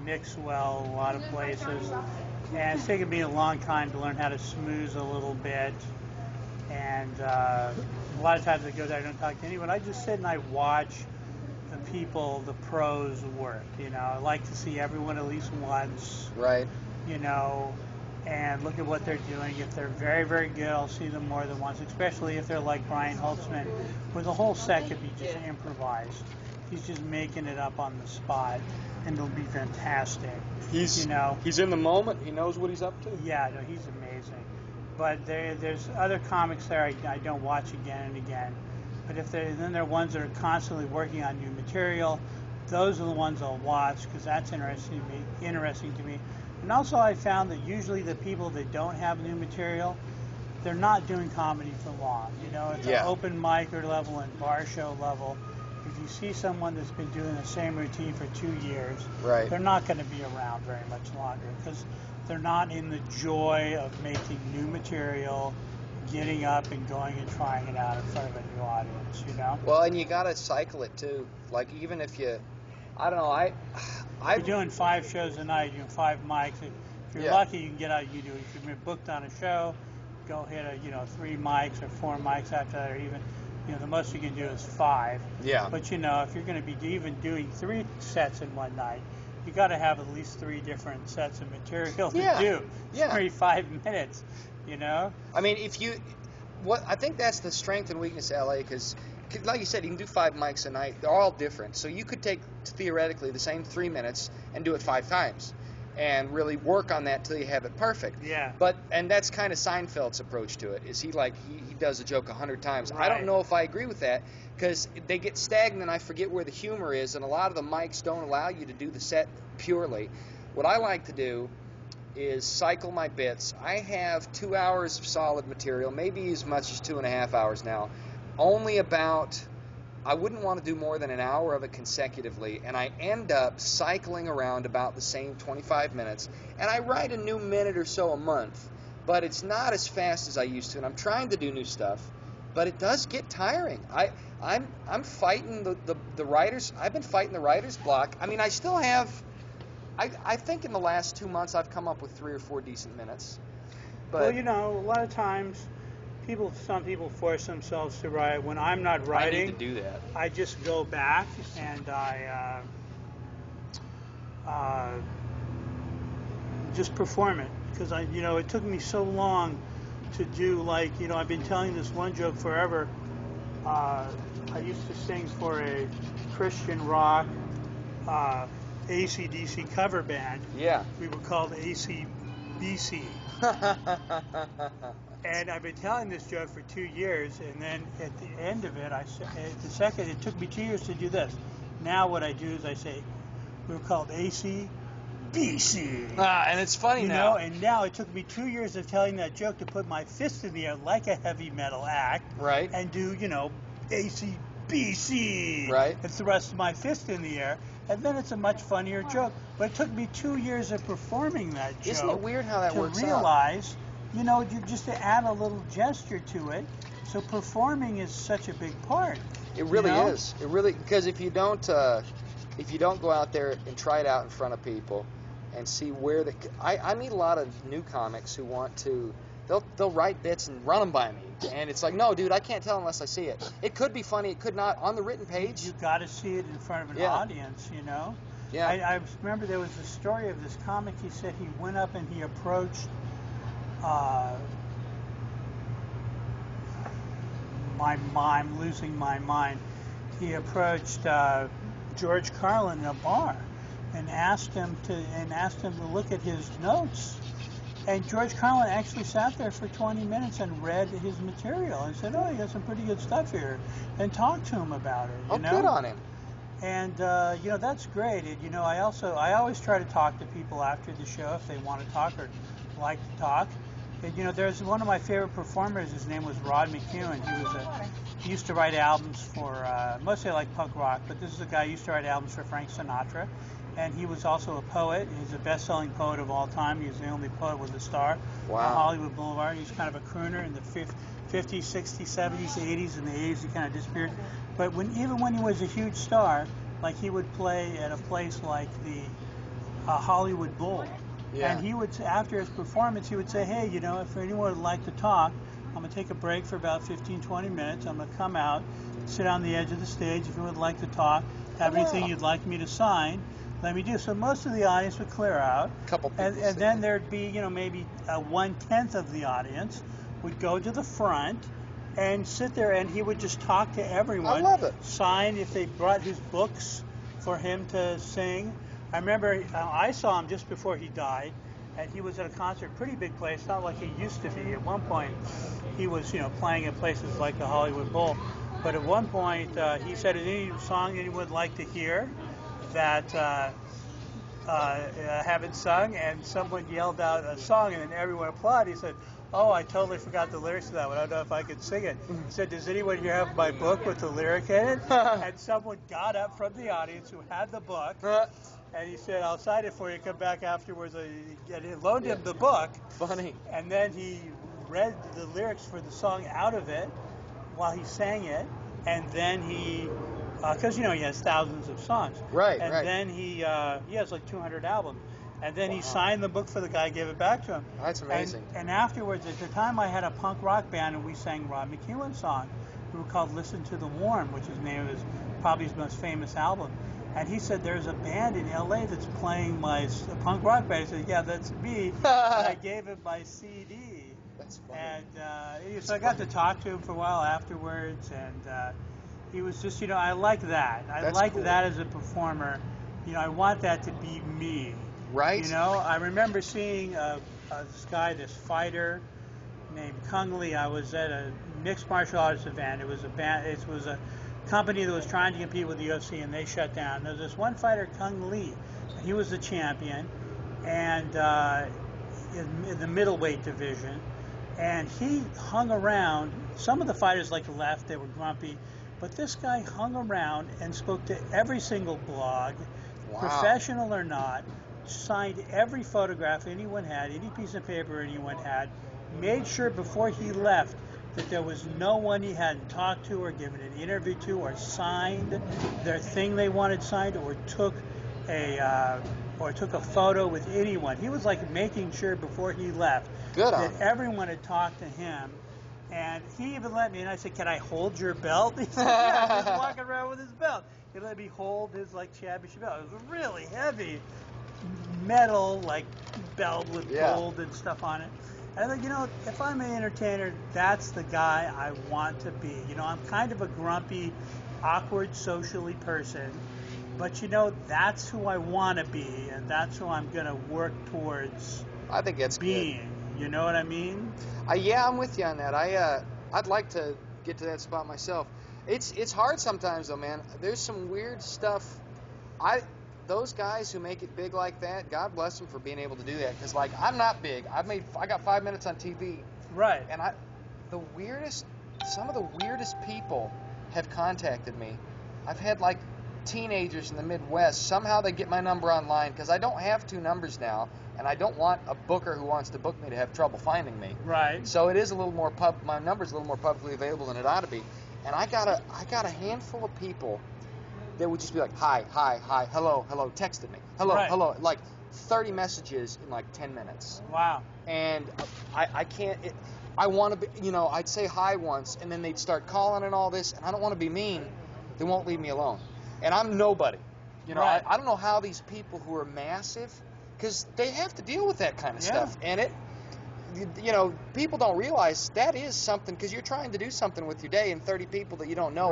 mix well a lot of places, and it's taken me a long time to learn how to smooth a little bit, and a lot of times I go there, I don't talk to anyone. I just sit and I watch the people, the pros work. You know, I like to see everyone at least once. Right. You know, and look at what they're doing. If they're very, very good, I'll see them more than once, especially if they're like Brian Holtzman, where the whole set could be just improvised. He's just making it up on the spot, and it'll be fantastic. He's in the moment. He knows what he's up to. Yeah, no, he's amazing. But there's other comics there I don't watch again and again. But then there are ones that are constantly working on new material. Those are the ones I'll watch because that's interesting to me. And also I found that usually the people that don't have new material, they're not doing comedy for long. You know, it's an open micer level and bar show level. If you see someone that's been doing the same routine for 2 years, right, they're not going to be around very much longer because they're not in the joy of making new material, getting up and going and trying it out in front of a new audience, you know? Well, and you got to cycle it too. Like even if you, I don't know, you're doing 5 shows a night, you're doing 5 mics. If you're lucky, you can get out. If you've been booked on a show, go hit 3 mics or 4 mics after that, or even, the most you can do is 5. Yeah. But if you're going to be even doing 3 sets in one night, you got to have at least 3 different sets of material to do. Yeah. Every 5 minutes, I mean, I think that's the strength and weakness of LA because, like you said, you can do 5 mics a night. They're all different. So you could take, theoretically, the same 3 minutes and do it 5 times and really work on that till you have it perfect. Yeah. And that's kind of Seinfeld's approach to it, is he does a joke 100 times. Right. I don't know if I agree with that because they get stagnant. I forget where the humor is, and a lot of the mics don't allow you to do the set purely. What I like to do is cycle my bits. I have 2 hours of solid material, maybe as much as 2.5 hours now. I wouldn't want to do more than an hour of it consecutively, and I end up cycling around about the same 25 minutes, and I write a new minute or so a month, but it's not as fast as I used to, and I'm trying to do new stuff, but it does get tiring. I'm fighting the writers. I've been fighting the writer's block. I mean, I still have. I think in the last 2 months I've come up with 3 or 4 decent minutes. But a lot of times some people force themselves to write. When I'm not writing, I need to do that. I just go back and I just perform it because it took me so long to do. I've been telling this one joke forever. I used to sing for a Christian rock A.C.D.C. cover band. Yeah. We were called A.C.B.C. And I've been telling this joke for 2 years, and then at the end of it, it took me 2 years to do this. Now what I do is I say, we were called A.C.B.C. And it's funny now. And now it took me 2 years of telling that joke to put my fist in the air like a heavy metal act. Right. And do, A.C.B.C. Right. And thrust my fist in the air. And then it's a much funnier joke. But it took me 2 years of performing that joke. Isn't it weird how that works out? To realize, just to add a little gesture to it. So performing is such a big part. It really is. It really, because if you don't go out there and try it out in front of people and see where I meet a lot of new comics who want to. They'll write bits and run them by me, and it's like, no, dude, I can't tell unless I see it. It could be funny, it could not. On the written page, you got to see it in front of an audience, Yeah. I remember there was a story of this comic. He said he went up and he approached I'm losing my mind. He approached George Carlin in a bar and asked him to look at his notes. And George Carlin actually sat there for 20 minutes and read his material and said, "Oh, you got some pretty good stuff here," and talked to him about it. Good on him. And that's great. And, I always try to talk to people after the show if they want to talk or like to talk. And, there's one of my favorite performers. His name was Rod McEwen. He used to write albums for mostly like punk rock, but this is a guy who used to write albums for Frank Sinatra. And he was also a poet. He's a best-selling poet of all time. He's the only poet with a star on Hollywood Boulevard. He's kind of a crooner in the 50s, 60s, 70s, 80s. In the 80s, he kind of disappeared. But even when he was a huge star, like he would play at a place like the Hollywood Bowl. Yeah. And he would, after his performance, he would say, "Hey, if anyone would like to talk, I'm going to take a break for about 15, 20 minutes. I'm going to come out, sit on the edge of the stage. If you would like to talk, have anything you'd like me to sign, let me do. So most of the audience would clear out. Couple people and then there'd be, maybe 1/10 of the audience would go to the front and sit there, and he would just talk to everyone. I love it. Sign if they brought his books for him to sing. I remember I saw him just before he died, and he was at a concert, pretty big place, not like he used to be. At one point, he was, playing in places like the Hollywood Bowl. But at one point, he said, "Is any song anyone would like to hear that haven't sung?" And someone yelled out a song, and then everyone applauded. He said, "Oh, I totally forgot the lyrics to that one. I don't know if I could sing it." He said, "Does anyone here have my book with the lyric in it?" And someone got up from the audience who had the book, and he said, "I'll sign it for you. Come back afterwards." And he loaned him the book. Funny. And then he read the lyrics for the song out of it while he sang it. And then he, because he has thousands of songs. Right. And then he has like 200 albums. And then he signed the book for the guy, gave it back to him. That's amazing. And afterwards, at the time, I had a punk rock band, and we sang Rod McEwen's song. We were called "Listen to the Warm," which is the name of probably his most famous album. And he said, "There's a band in L.A. that's playing my punk rock band." I said, "Yeah, that's me." And I gave him my CD. That's funny. And so I got to talk to him for a while afterwards, and he was just, I like that. I like that as a performer. I want that to be me. Right. I remember seeing this fighter named Kung Lee. I was at a mixed martial arts event. It was a company that was trying to compete with the UFC, and they shut down. There was this one fighter, Kung Lee. He was the champion, and in the middleweight division. And he hung around. Some of the fighters left. They were grumpy. But this guy hung around and spoke to every single blog, professional or not, signed every photograph anyone had, any piece of paper anyone had, made sure before he left that there was no one he hadn't talked to or given an interview to or signed their thing they wanted signed or took a photo with anyone. He was making sure before he left that everyone had talked to him. And he even let me, and I said, "Can I hold your belt?" He said, "Yeah." He's walking around with his belt. He let me hold his championship belt. It was a really heavy metal belt with gold and stuff on it. And I thought, if I'm an entertainer, that's the guy I want to be. I'm kind of a grumpy, awkward, socially person, but that's who I want to be, and that's who I'm going to work towards. I think that's being. Good. You know what I mean? Yeah, I'm with you on that. I'd like to get to that spot myself. It's hard sometimes though, man. There's some weird stuff. Those guys who make it big like that, God bless them for being able to do that. Because I'm not big. I got 5 minutes on TV. Right. And some of the weirdest people have contacted me. I've had teenagers in the Midwest. Somehow they get my number online because I don't have 2 numbers now. And I don't want a booker who wants to book me to have trouble finding me. Right. So it is a little more my number's a little more publicly available than it ought to be. And I got a handful of people that would just be hi, hello, texted me. Hello, 30 messages in 10 minutes. Wow. And I can't I want to be, I'd say hi once and then they'd start calling and all this, and I don't want to be mean. They won't leave me alone. And I'm nobody. Right. I don't know how these people who are massive, because they have to deal with that kind of stuff. And people don't realize that is something, because you're trying to do something with your day, and 30 people that you don't know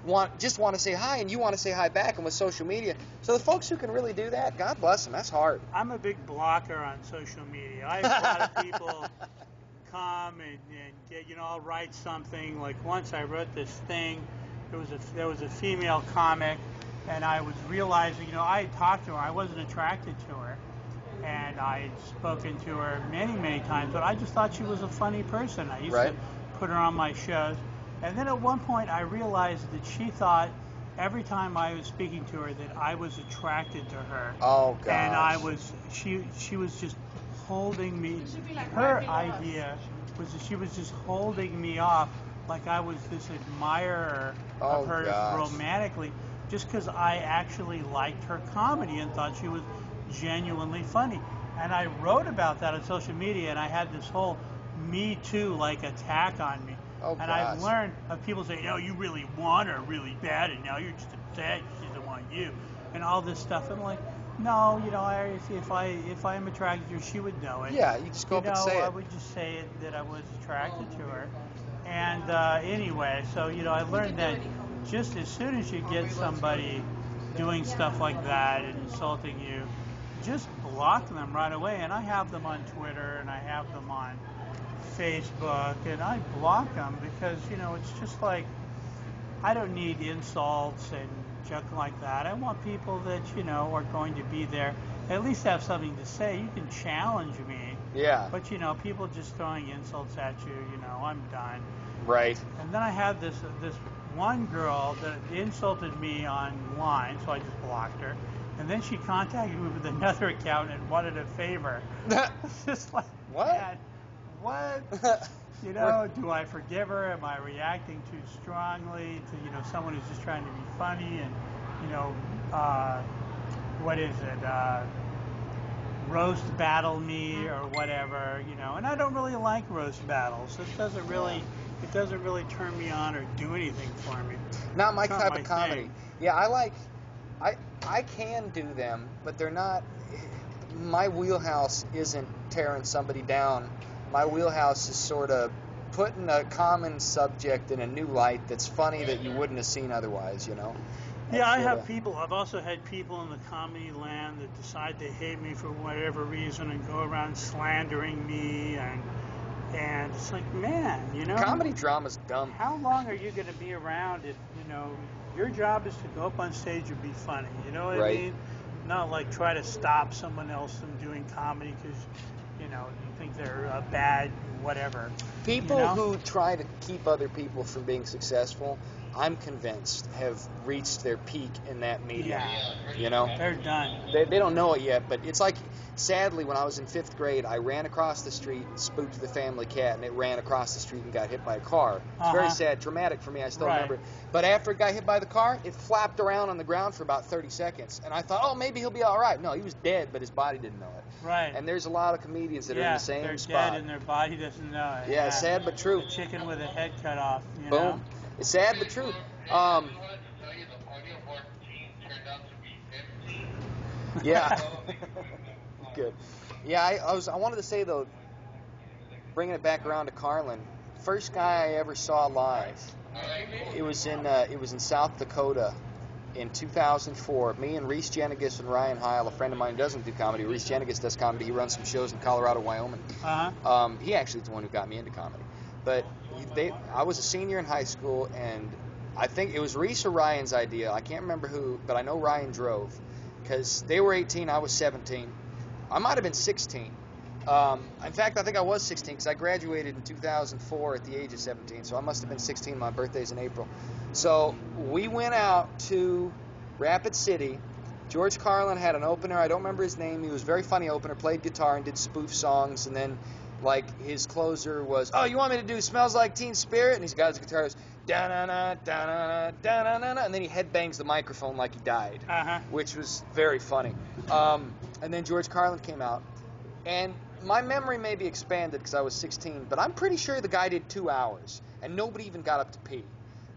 want to say hi, and you want to say hi back, and with social media. So the folks who can really do that, God bless them, that's hard. I'm a big blocker on social media. I have a lot of people come and get, I'll write something. Once I wrote this thing, there was a female comic, and I was realizing, I had talked to her, I wasn't attracted to her. And I had spoken to her many, many times, but I just thought she was a funny person. I used to put her on my shows. And then at one point I realized that she thought every time I was speaking to her that I was attracted to her. Oh, gosh. And she was just holding me. Her idea was that she was just holding me off like I was this admirer of her romantically, just because I actually liked her comedy and thought she was genuinely funny. And I wrote about that on social media, and I had this whole Me Too like attack on me. Oh, and gosh. I've learned of people saying, "No, you really want her really bad, and now you're just upset she doesn't want you," and all this stuff. I'm like, no, if I'm attracted to her, she would know it. Yeah, you just go up and say it. I would just say it that I was attracted to her. And anyway, so I learned that just as soon as you get somebody doing stuff like that and insulting you, just block them right away. And I have them on Twitter and I have them on Facebook, and I block them because it's just like I don't need insults and junk like that. I want people that are going to be there, at least have something to say. You can challenge me, Yeah. but people just throwing insults at you, I'm done. Right. And then I had this one girl that insulted me online, so I just blocked her. And then she contacted me with another account and wanted a favor. It's just like, What? man, what? Do I forgive her? Am I reacting too strongly to someone who's just trying to be funny and what is it? Roast battle me or whatever, and I don't really like roast battles. It doesn't really turn me on or do anything for me. Not my It's not type my of comedy. thing. Yeah, I can do them, but they're not. My wheelhouse isn't tearing somebody down. My wheelhouse is sort of putting a common subject in a new light that's funny that you wouldn't have seen otherwise, Yeah, I have people. I've also had people in the comedy land that decide they hate me for whatever reason and go around slandering me, and it's like, man, Comedy drama's dumb. how long are you going to be around if your job is to go up on stage and be funny? You know what Right. I mean? Not like try to stop someone else from doing comedy because you think they're bad, whatever. People who try to keep other people from being successful, I'm convinced, have reached their peak in that medium. Yeah. They're done. They don't know it yet, but it's like, sadly, when I was in 5th grade, I ran across the street, spooked the family cat, and it ran across the street and got hit by a car. It's very sad, dramatic for me, I still Right. remember it. But after it got hit by the car, it flapped around on the ground for about 30 seconds, and I thought, oh, maybe he'll be all right. No, he was dead, but his body didn't know it. Right. And there's a lot of comedians that are in the same they're spot. dead and their body doesn't know it. Yeah, sad but true. The chicken with a head cut off. Boom. It's sad but true. Yeah. Good. Yeah, I wanted to say though, bringing it back around to Carlin, first guy I ever saw live, it was in South Dakota in 2004. Me and Reese Jenigas and Ryan Heil, a friend of mine who doesn't do comedy. Reese Jenigas does comedy. He runs some shows in Colorado, Wyoming. He actually is the one who got me into comedy. But I was a senior in high school, and I think it was Reese or Ryan's idea. I can't remember who, but I know Ryan drove because they were 18, I was 17. I might have been 16. In fact, I think I was 16 because I graduated in 2004 at the age of 17, so I must have been 16. My birthday's in April. So we went out to Rapid City. George Carlin had an opener. I don't remember his name. He was a very funny opener, played guitar and did spoof songs, and then his closer was, oh, you want me to do Smells Like Teen Spirit? And he's got his guitar, goes, da-na-na, da-na-na, da-na-na, and then he headbangs the microphone like he died, which was very funny. And then George Carlin came out, and my memory may be expanded because I was 16, but I'm pretty sure the guy did 2 hours, and nobody even got up to pee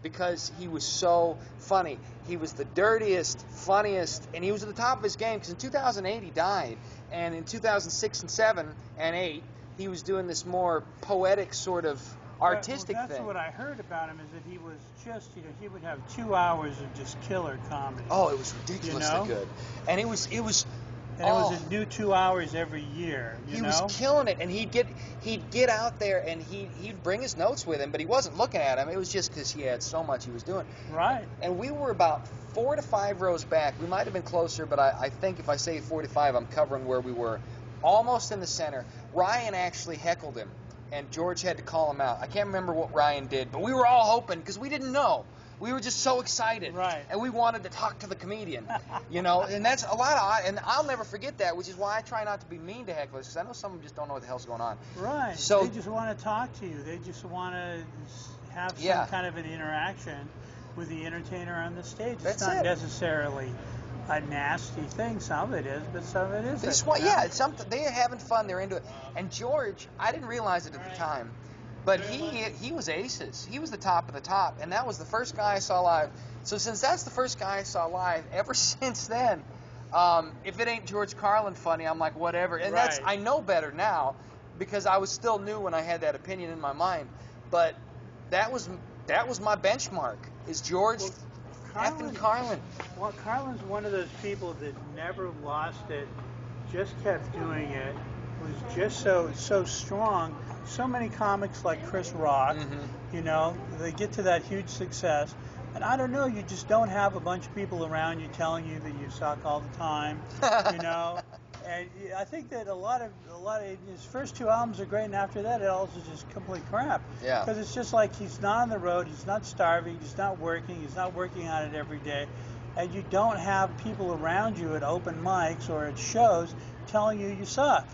because he was so funny. He was the dirtiest, funniest, and he was at the top of his game because in 2008 he died, and in 2006 and 7 and 8, he was doing this more poetic sort of artistic that's thing. What I heard about him is that he was just, he would have 2 hours of just killer comedy. Oh, it was ridiculously good. And it was And it was a new 2 hours every year. He was killing it, and he'd get out there and he'd bring his notes with him, but he wasn't looking at them. It was just because he had so much he was doing. Right. And we were about 4 to 5 rows back. We might have been closer, but I think if I say 45, I'm covering where we were, almost in the center. Ryan actually heckled him, and George had to call him out. I can't remember what Ryan did, but we were all hoping because we didn't know. We were just so excited, right? And we wanted to talk to the comedian, And that's a lot of, and I'll never forget that, which is why I try not to be mean to hecklers because I know some of them just don't know what the hell's going on. Right. So they just want to talk to you. They just want to have some kind of an interaction with the entertainer on the stage. It's not necessarily a nasty thing. Some of it is, but some of it isn't. They just want, yeah, it's something. They're having fun. They're into it. And George, I didn't realize it at the time, but he was aces. He was the top of the top, and that was the first guy I saw live. So since that's the first guy I saw live, ever since then, if it ain't George Carlin funny, I'm like, whatever. And Right. I know better now, because I was still new when I had that opinion in my mind. But that was my benchmark. Is George effing Carlin? Well, Carlin's one of those people that never lost it, just kept doing it, was just so strong. So many comics like Chris Rock, you know, they get to that huge success, and I don't know, you just don't have a bunch of people around you telling you that you suck all the time, you know. And I think that a lot of his first two albums are great, and after that it all is just complete crap. Yeah. Because it's just like he's not on the road, he's not starving, he's not working on it every day, and you don't have people around you at open mics or at shows telling you you suck,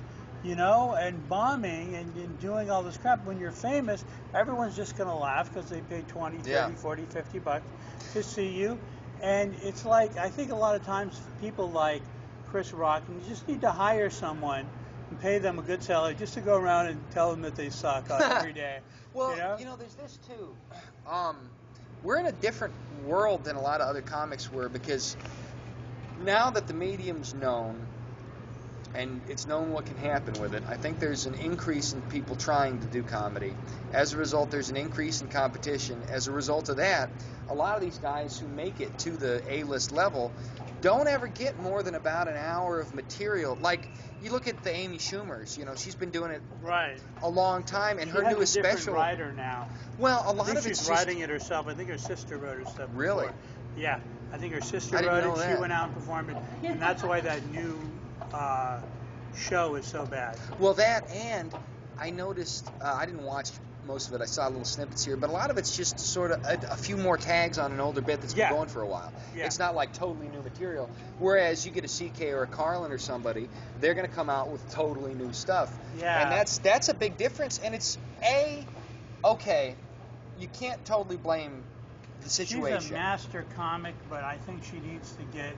you know, and bombing and doing all this crap. When you're famous, everyone's just going to laugh because they pay 20, 30, Yeah. 40, 50 bucks to see you. And it's like, I think a lot of times people like Chris Rock, and you just need to hire someone and pay them a good salary just to go around and tell them that they suck every day. Well, you know? there's this too. We're in a different world than a lot of other comics were, because now that the medium's known and it's known what can happen with it, I think there's an increase in people trying to do comedy. As a result, there's an increase in competition. As a result of that, a lot of these guys who make it to the A-list level don't ever get more than about an hour of material. Like, you look at the Amy Schumers, you know, she's been doing it Right. a long time, and her She has newest a different special. writer now. Well, a I lot think of it's she's just, writing it herself. I think her sister wrote her stuff. Really? Before. Yeah, I think her sister I didn't wrote know it. that. She went out and performed it, and that's why that new show is so bad. Well, that, and I noticed, I didn't watch most of it. I saw little snippets here, but a lot of it's just sort of a few more tags on an older bit that's been Yeah. going for a while. Yeah. It's not like totally new material. Whereas you get a CK or a Carlin or somebody, they're going to come out with totally new stuff. Yeah. And that's a big difference. And it's okay, you can't totally blame the situation. She's a master comic, but I think she needs to get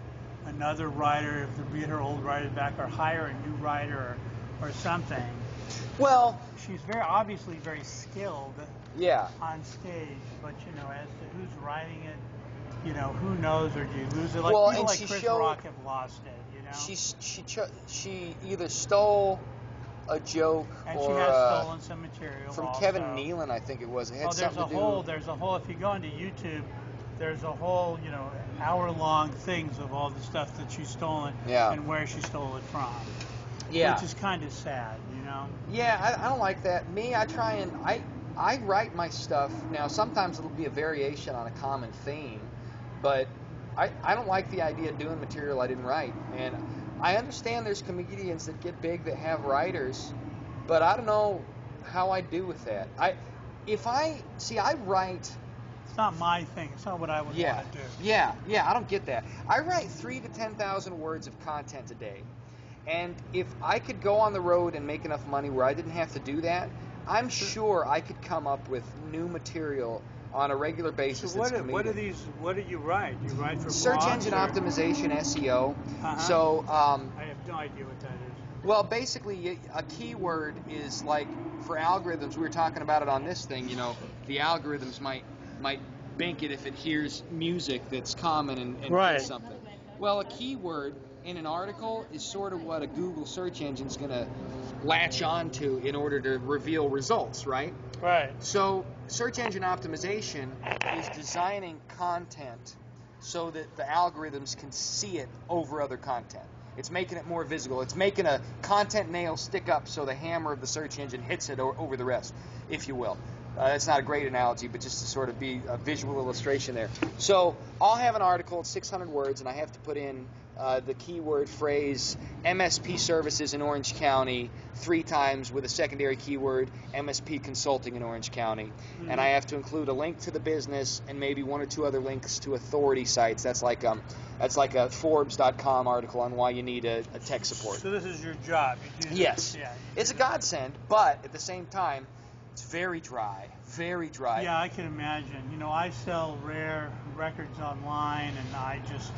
another writer, if to read her old writer back, or hire a new writer or something. Well, She's obviously very skilled yeah. on stage, but you know, as to who's writing it, you know, who knows, or do you lose it? Like Well, people and like she Chris showed- Rock have lost it, you know. She either stole a joke And or she has stolen some material from also. Kevin Nealon, I think it was. It had Oh, there's something a to do. whole. If you go into YouTube, there's a whole, you know, hour-long things of all the stuff that she's stolen Yeah. and where she stole it from. Yeah. Which is kind of sad, you know. Yeah, I don't like that. Me, I try and I write my stuff. Now, sometimes it'll be a variation on a common theme, but I don't like the idea of doing material I didn't write. And I understand there's comedians that get big that have writers, but I don't know how I do with that. I write. It's not my thing. It's not what I would Yeah, want to do. yeah, I don't get that. I write 3,000 to 10,000 words of content a day, and if I could go on the road and make enough money where I didn't have to do that, I'm sure I could come up with new material on a regular basis. So what do you write? You write for Search blogs, engine or- optimization, SEO. Uh-huh. So, I have no idea what that is. well, basically, a keyword is like, for algorithms, we were talking about it on this thing, you know, the algorithms might bank it if it hears music that's common and Right. does something. Well, a keyword in an article is sort of what a Google search engine's going to latch onto in order to reveal results, right? Right. So search engine optimization is designing content so that the algorithms can see it over other content. It's making it more visible. It's making a content nail stick up so the hammer of the search engine hits it over the rest, if you will. It's not a great analogy, but just to sort of be a visual illustration there. So I'll have an article, it's 600 words, and I have to put in the keyword phrase MSP services in Orange County 3 times with a secondary keyword MSP consulting in Orange County. Mm-hmm. And I have to include a link to the business and maybe 1 or 2 other links to authority sites. That's like a Forbes.com article on why you need a tech support. So this is your job. You do this. Yes. Yeah. It's a godsend, but at the same time, It's very dry, very dry. Yeah, I can imagine. You know, I sell rare records online, and I just,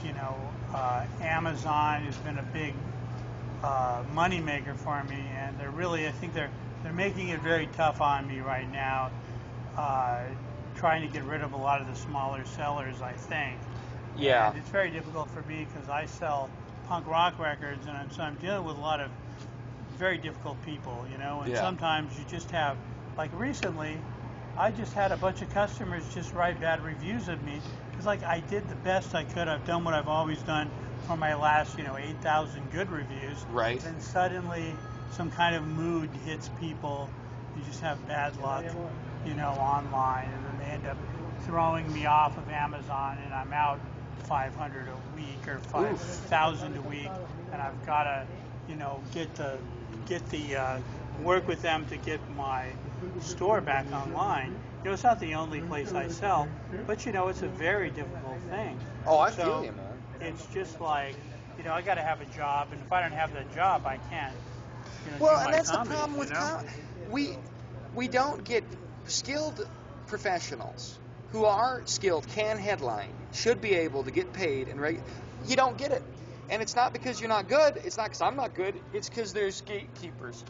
Amazon has been a big money maker for me, and they're really, I think they're making it very tough on me right now, trying to get rid of a lot of the smaller sellers, I think. Yeah. And it's very difficult for me because I sell punk rock records, and so I'm dealing with a lot of very difficult people, you know, and Yeah. sometimes you just have, like recently, I just had a bunch of customers just write bad reviews of me. It's like I did the best I could. I've done what I've always done for my last, 8,000 good reviews. Right. Then suddenly some kind of mood hits people. You just have bad luck, online, and then they end up throwing me off of Amazon, and I'm out 500 a week or 5,000 a week, and I've got to, get the work with them to get my store back online. It's not the only place I sell, but it's a very difficult thing. Oh, I So feel you, man. It's just like, I got to have a job, and if I don't have that job, I can't. Well, do and my that's comedy, the problem with we don't get skilled professionals who are skilled, can headline, should be able to get paid, and you don't get it. And it's not because you're not good. It's not because I'm not good. It's because there's gatekeepers.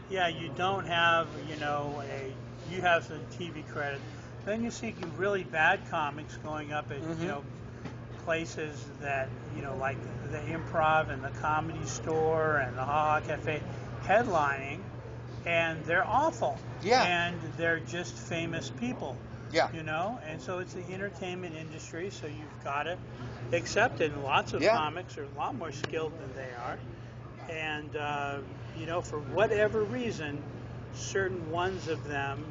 Yeah, you don't have, you have some TV credit. Then you see really bad comics going up at, places that, like the Improv and the Comedy Store and the Ha Ha Cafe headlining, and they're awful. Yeah. And they're just famous people. Yeah. And so it's the entertainment industry, so you've got to accept it. And lots of comics are a lot more skilled than they are. And, for whatever reason, certain ones of them,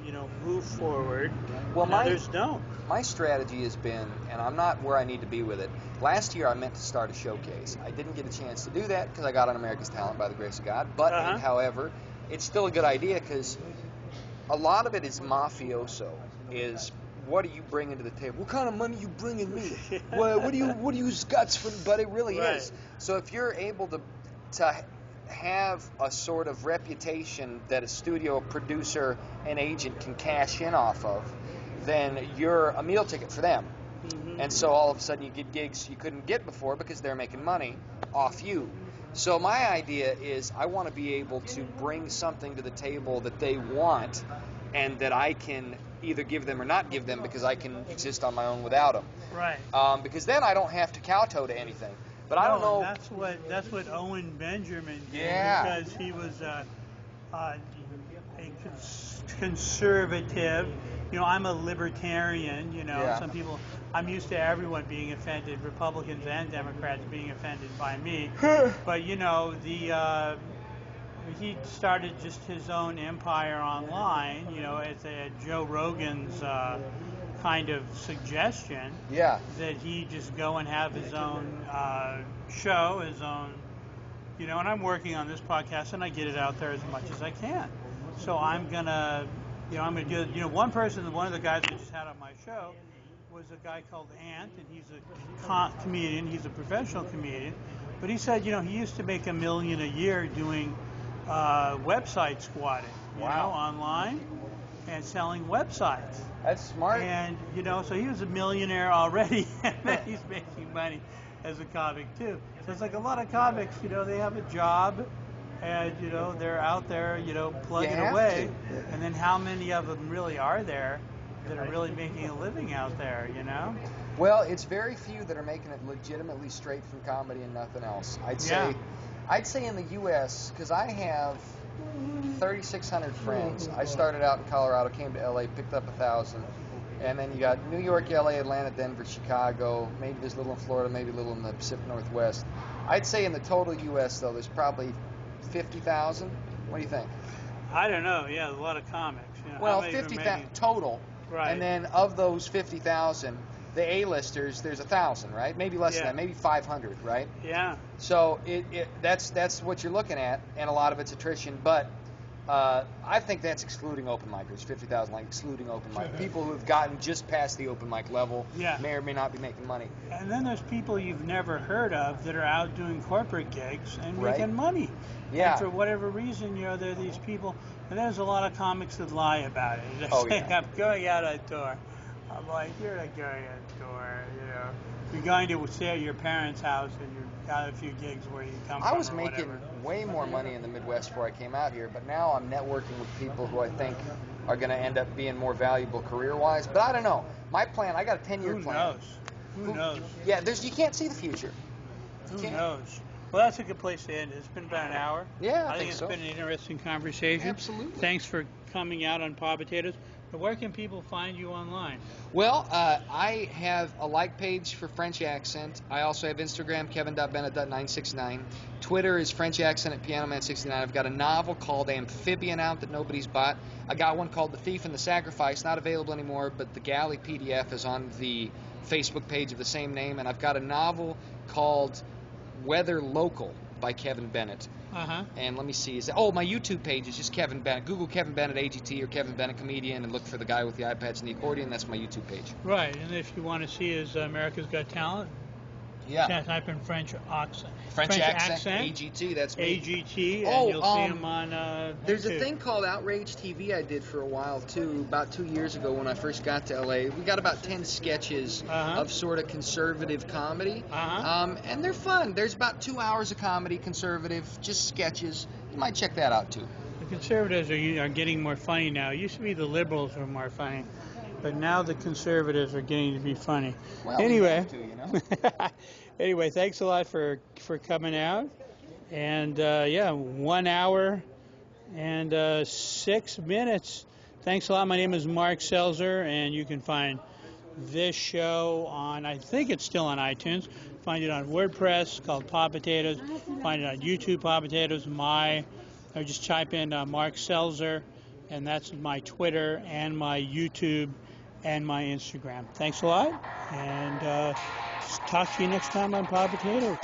move forward, and others don't. My strategy has been, and I'm not where I need to be with it. Last year I meant to start a showcase. I didn't get a chance to do that because I got on America's Talent by the grace of God. But, however, it's still a good idea because a lot of it is mafioso. Is what are you bringing to the table? What kind of money you bringing me? What do you guts for? But it really is. So if you're able to have a sort of reputation that a studio producer and agent can cash in off of, then you're a meal ticket for them. Mm-hmm. And so all of a sudden you get gigs you couldn't get before because they're making money off you. So my idea is I want to be able to bring something to the table that they want and that I can either give them or not give them because I can exist on my own without them. Right. Because then I don't have to kowtow to anything. But I don't know. That's what Owen Benjamin did. Yeah. Because he was a conservative. I'm a libertarian. Yeah. Some people. I'm used to everyone being offended, Republicans and Democrats being offended by me. But he started just his own empire online. At Joe Rogan's kind of suggestion. Yeah. That he just go and have his own show, his own, and I'm working on this podcast and I get it out there as much as I can. So I'm gonna do, one of the guys I just had on my show was a guy called Ant, and he's a comedian. He's a professional comedian, but he said, he used to make $1 million a year doing website squatting, online and selling websites. That's smart. And, so he was a millionaire already, and then he's making money as a comic, too. So it's like a lot of comics, they have a job, and, they're out there, plugging away. And then how many of them really are there that are really making a living out there, Well, it's very few that are making it legitimately straight from comedy and nothing else. I'd say in the U.S., because I have 3,600 friends. I started out in Colorado, came to L.A., picked up 1,000. And then you got New York, L.A., Atlanta, Denver, Chicago, maybe there's a little in Florida, maybe a little in the Pacific Northwest. I'd say in the total U.S., though, there's probably 50,000. What do you think? I don't know. Yeah, a lot of comics. Well, 50,000 total. Right. And then of those 50,000, the A-listers, there's 1,000, right? Maybe less than that, maybe 500, right? Yeah. So that's what you're looking at, and a lot of it's attrition. But I think that's excluding open micers, 50,000, like excluding open mic. People who have gotten just past the open mic level may or may not be making money. And then there's people you've never heard of that are out doing corporate gigs and making money. Yeah. And for whatever reason, there are these people, and there's a lot of comics that lie about it. They say, I'm going out a tour. I'm like, you're not going out a tour, You're going to stay at your parents' house and you've got a few gigs where you come from. I was making way more money in the Midwest before I came out here, but now I'm networking with people who I think are going to end up being more valuable career-wise. But I don't know. My plan, I got a 10-year plan. Who knows? Yeah, you can't see the future. Who knows? Well, that's a good place to end. It's been about an hour. Yeah, I think it's so. been an interesting conversation. Absolutely. Thanks for coming out on Paw Potatoes. But where can people find you online? Well, I have a like page for French Accent. I also have Instagram, kevin.bennett.969. Twitter is French Accent at PianoMan69. I've got a novel called Amphibian out that nobody's bought. I got one called The Thief and the Sacrifice, not available anymore, but the Galley PDF is on the Facebook page of the same name. And I've got a novel called Weather Local by Kevin Bennett. And let me see. My YouTube page is just Kevin Bennett. Google Kevin Bennett A.G.T. or Kevin Bennett Comedian and look for the guy with the eye patch and the accordion. That's my YouTube page. Right. And if you want to see his America's Got Talent, type in French accent. French accent. A.G.T. That's me. A.G.T. And you'll see him on There's YouTube. a thing called Outrage TV I did for a while, too, about 2 years ago when I first got to L.A. We got about 10 sketches of sort of conservative comedy. And they're fun. There's about 2 hours of comedy, conservative, just sketches. You might check that out, too. The conservatives are getting more funny now. It used to be the liberals were more funny. But now the conservatives are getting to be funny. Well, anyway, too, anyway, thanks a lot for coming out. And 1 hour and 6 minutes. Thanks a lot. My name is Mark Selzer, and you can find this show on, I think it's still on iTunes. Find it on WordPress called Paw Potatoes. Find it on YouTube, Paw Potatoes. Or just type in Mark Selzer, and that's my Twitter and my YouTube and my Instagram. Thanks a lot, and talk to you next time on Paw Potatoes.